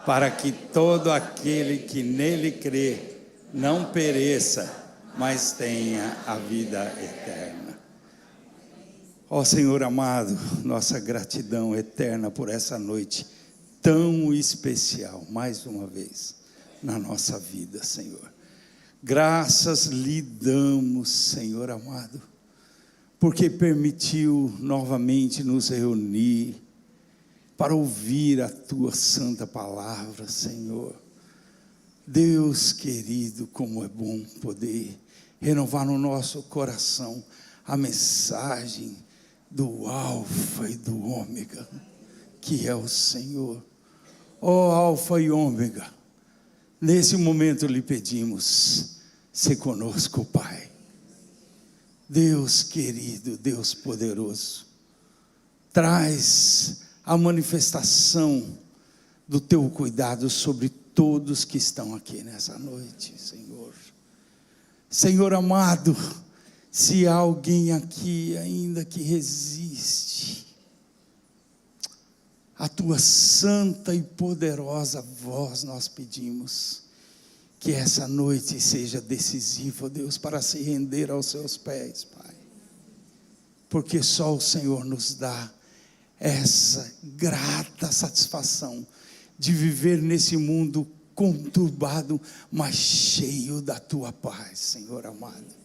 para que todo aquele que nele crê não pereça, mas tenha a vida eterna. Ó Senhor amado, nossa gratidão eterna por essa noite tão especial, mais uma vez, na nossa vida, Senhor. Graças lhe damos, Senhor amado, porque permitiu novamente nos reunir para ouvir a tua santa palavra, Senhor. Deus querido, como é bom poder renovar no nosso coração a mensagem do Alfa e do Ômega, que é o Senhor. Ó Alfa e Ômega, nesse momento lhe pedimos, se conosco, Pai. Deus querido, Deus poderoso, traz a manifestação do teu cuidado sobre todos que estão aqui nessa noite, Senhor. Senhor amado, se há alguém aqui ainda que resiste à tua santa e poderosa voz, nós pedimos que essa noite seja decisiva, Deus, para se render aos seus pés, Pai. Porque só o Senhor nos dá essa grata satisfação de viver nesse mundo conturbado, mas cheio da tua paz, Senhor amado.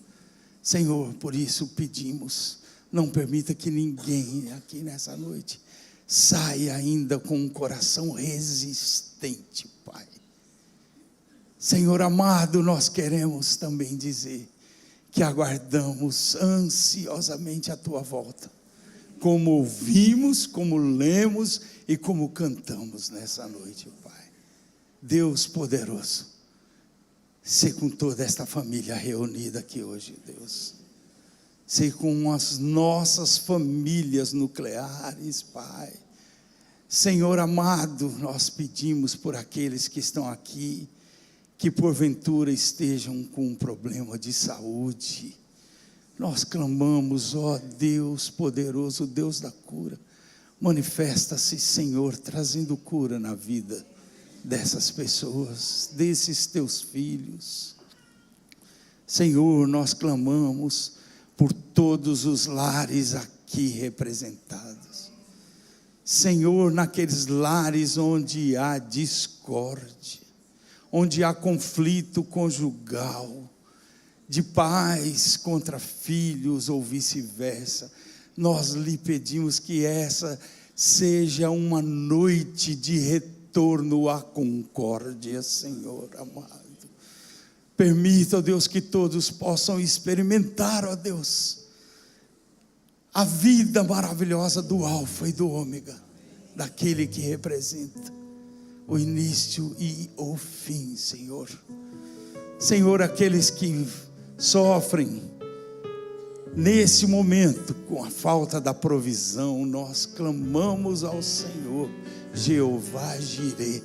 Senhor, por isso pedimos, não permita que ninguém aqui nessa noite saia ainda com um coração resistente, Pai. Senhor amado, nós queremos também dizer que aguardamos ansiosamente a tua volta, como ouvimos, como lemos e como cantamos nessa noite, Pai. Deus poderoso, se com toda esta família reunida aqui hoje, Deus, se com as nossas famílias nucleares, Pai. Senhor amado, nós pedimos por aqueles que estão aqui, que porventura estejam com um problema de saúde. Nós clamamos, ó Deus poderoso, Deus da cura, manifesta-se, Senhor, trazendo cura na vida dessas pessoas, desses teus filhos. Senhor, nós clamamos por todos os lares aqui representados. Senhor, naqueles lares onde há discórdia, onde há conflito conjugal, de pais contra filhos ou vice-versa, nós lhe pedimos que essa seja uma noite de retorno à concórdia, Senhor amado. Permita, ó Deus, que todos possam experimentar, ó Deus, a vida maravilhosa do Alfa e do Ômega, daquele que representa o início e o fim, Senhor. Senhor, aqueles que sofrem nesse momento com a falta da provisão, nós clamamos ao Senhor, Jeová Jireh,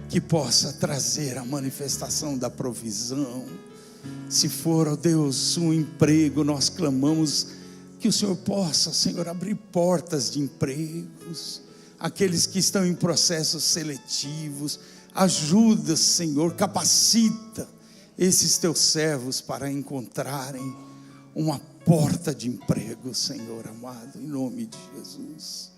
que possa trazer a manifestação da provisão. Se for, ó Deus, um emprego, nós clamamos que o Senhor possa, Senhor, abrir portas de empregos. Aqueles que estão em processos seletivos, ajuda, Senhor, capacita esses teus servos para encontrarem uma porta de emprego, Senhor amado, em nome de Jesus.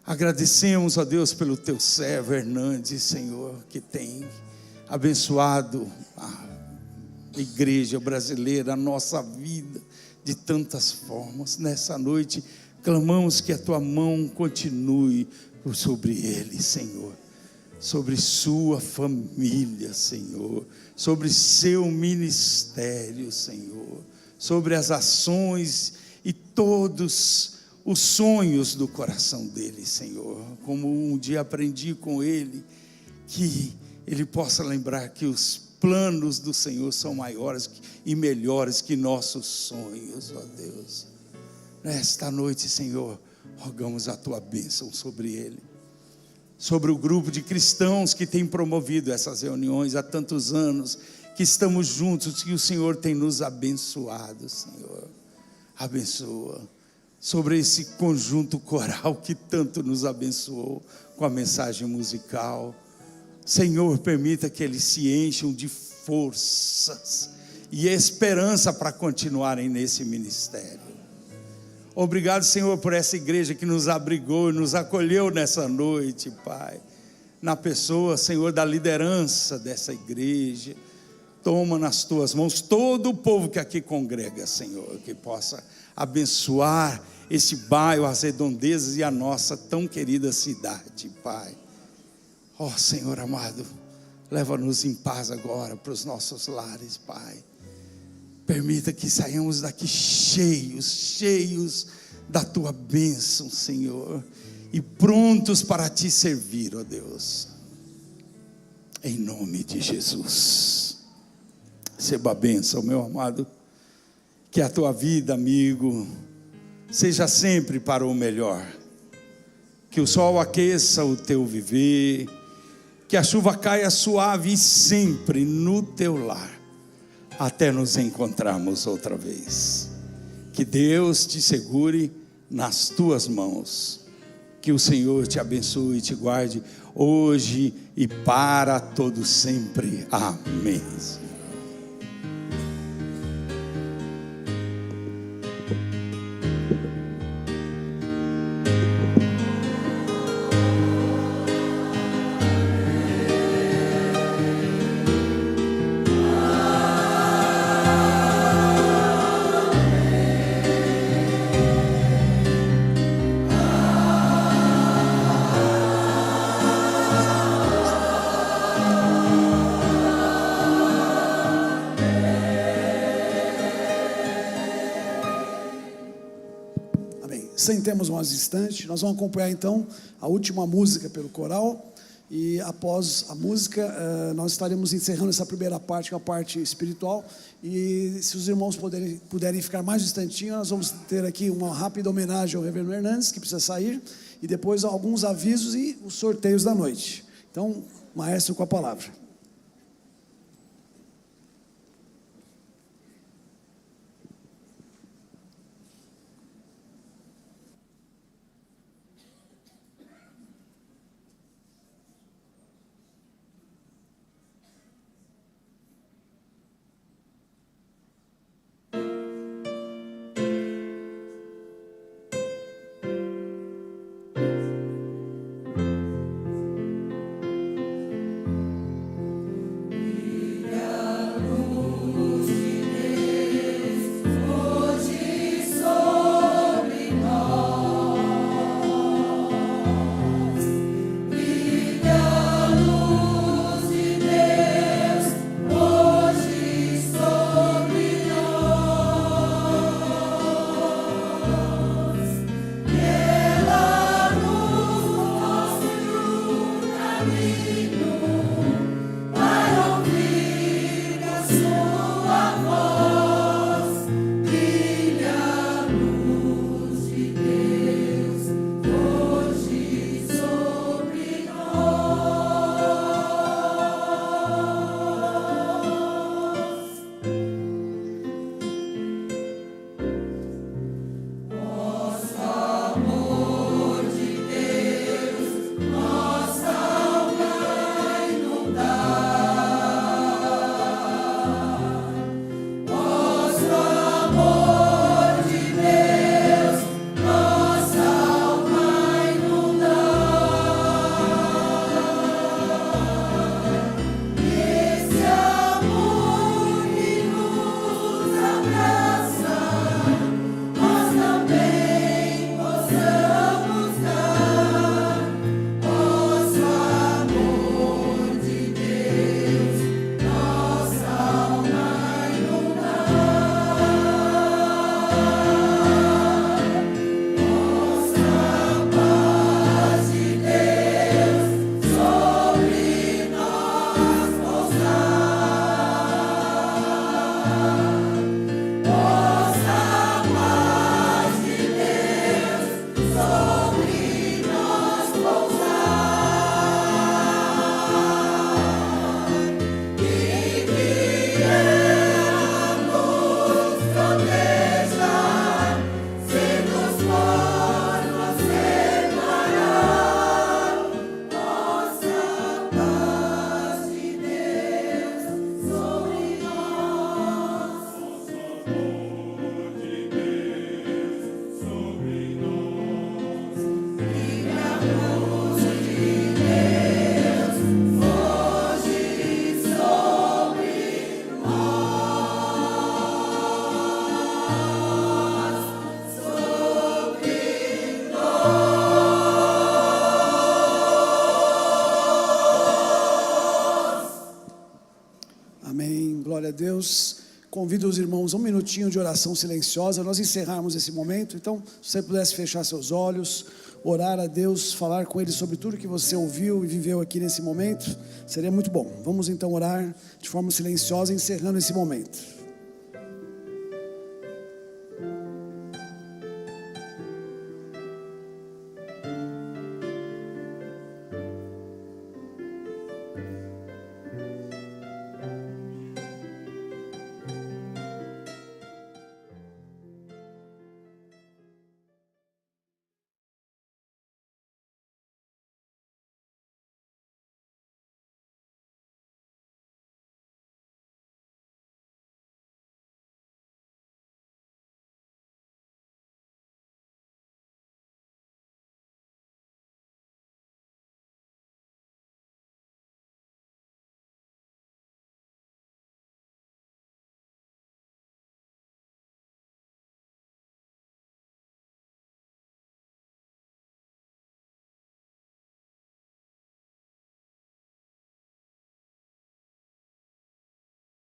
Agradecemos, ó Deus, pelo teu servo Hernandes, Senhor, que tem abençoado a igreja brasileira, a nossa vida, de tantas formas. Nessa noite, clamamos que a tua mão continue sobre ele, Senhor, sobre sua família, Senhor, sobre seu ministério, Senhor, sobre as ações e todos os sonhos do coração dele, Senhor. Como um dia aprendi com ele, que ele possa lembrar que os planos do Senhor são maiores e melhores que nossos sonhos, ó Deus. Nesta noite, Senhor, rogamos a tua bênção sobre ele, sobre o grupo de cristãos que tem promovido essas reuniões há tantos anos, que estamos juntos, que o Senhor tem nos abençoado, Senhor. Abençoa sobre esse conjunto coral que tanto nos abençoou com a mensagem musical. Senhor, permita que eles se encham de forças e esperança para continuarem nesse ministério. Obrigado, Senhor, por essa igreja que nos abrigou e nos acolheu nessa noite, Pai. Na pessoa, Senhor, da liderança dessa igreja. Toma nas tuas mãos todo o povo que aqui congrega, Senhor, que possa abençoar esse bairro, as redondezas e a nossa tão querida cidade, Pai. Ó Senhor amado, leva-nos em paz agora para os nossos lares, Pai. Permita que saiamos daqui cheios da tua bênção, Senhor, e prontos para te servir, ó Deus. Em nome de Jesus. Receba a bênção, meu amado. Que a tua vida, amigo, seja sempre para o melhor. Que o sol aqueça o teu viver. Que a chuva caia suave e sempre no teu lar, até nos encontrarmos outra vez. Que Deus te segure nas tuas mãos. Que o Senhor te abençoe e te guarde hoje e para todo sempre. Amém. Sentemos mais instante, nós vamos acompanhar então a última música pelo coral, e após a música nós estaremos encerrando essa primeira parte, que é a parte espiritual, e se os irmãos puderem ficar mais um instantinho, nós vamos ter aqui uma rápida homenagem ao reverendo Hernandes, que precisa sair, e depois alguns avisos e os sorteios da noite. Então, maestro, com a palavra. Glória a Deus. Convido os irmãos a um minutinho de oração silenciosa, nós encerrarmos esse momento. Então, se você pudesse fechar seus olhos, orar a Deus, falar com Ele sobre tudo que você ouviu e viveu aqui nesse momento, seria muito bom. Vamos então orar de forma silenciosa, encerrando esse momento.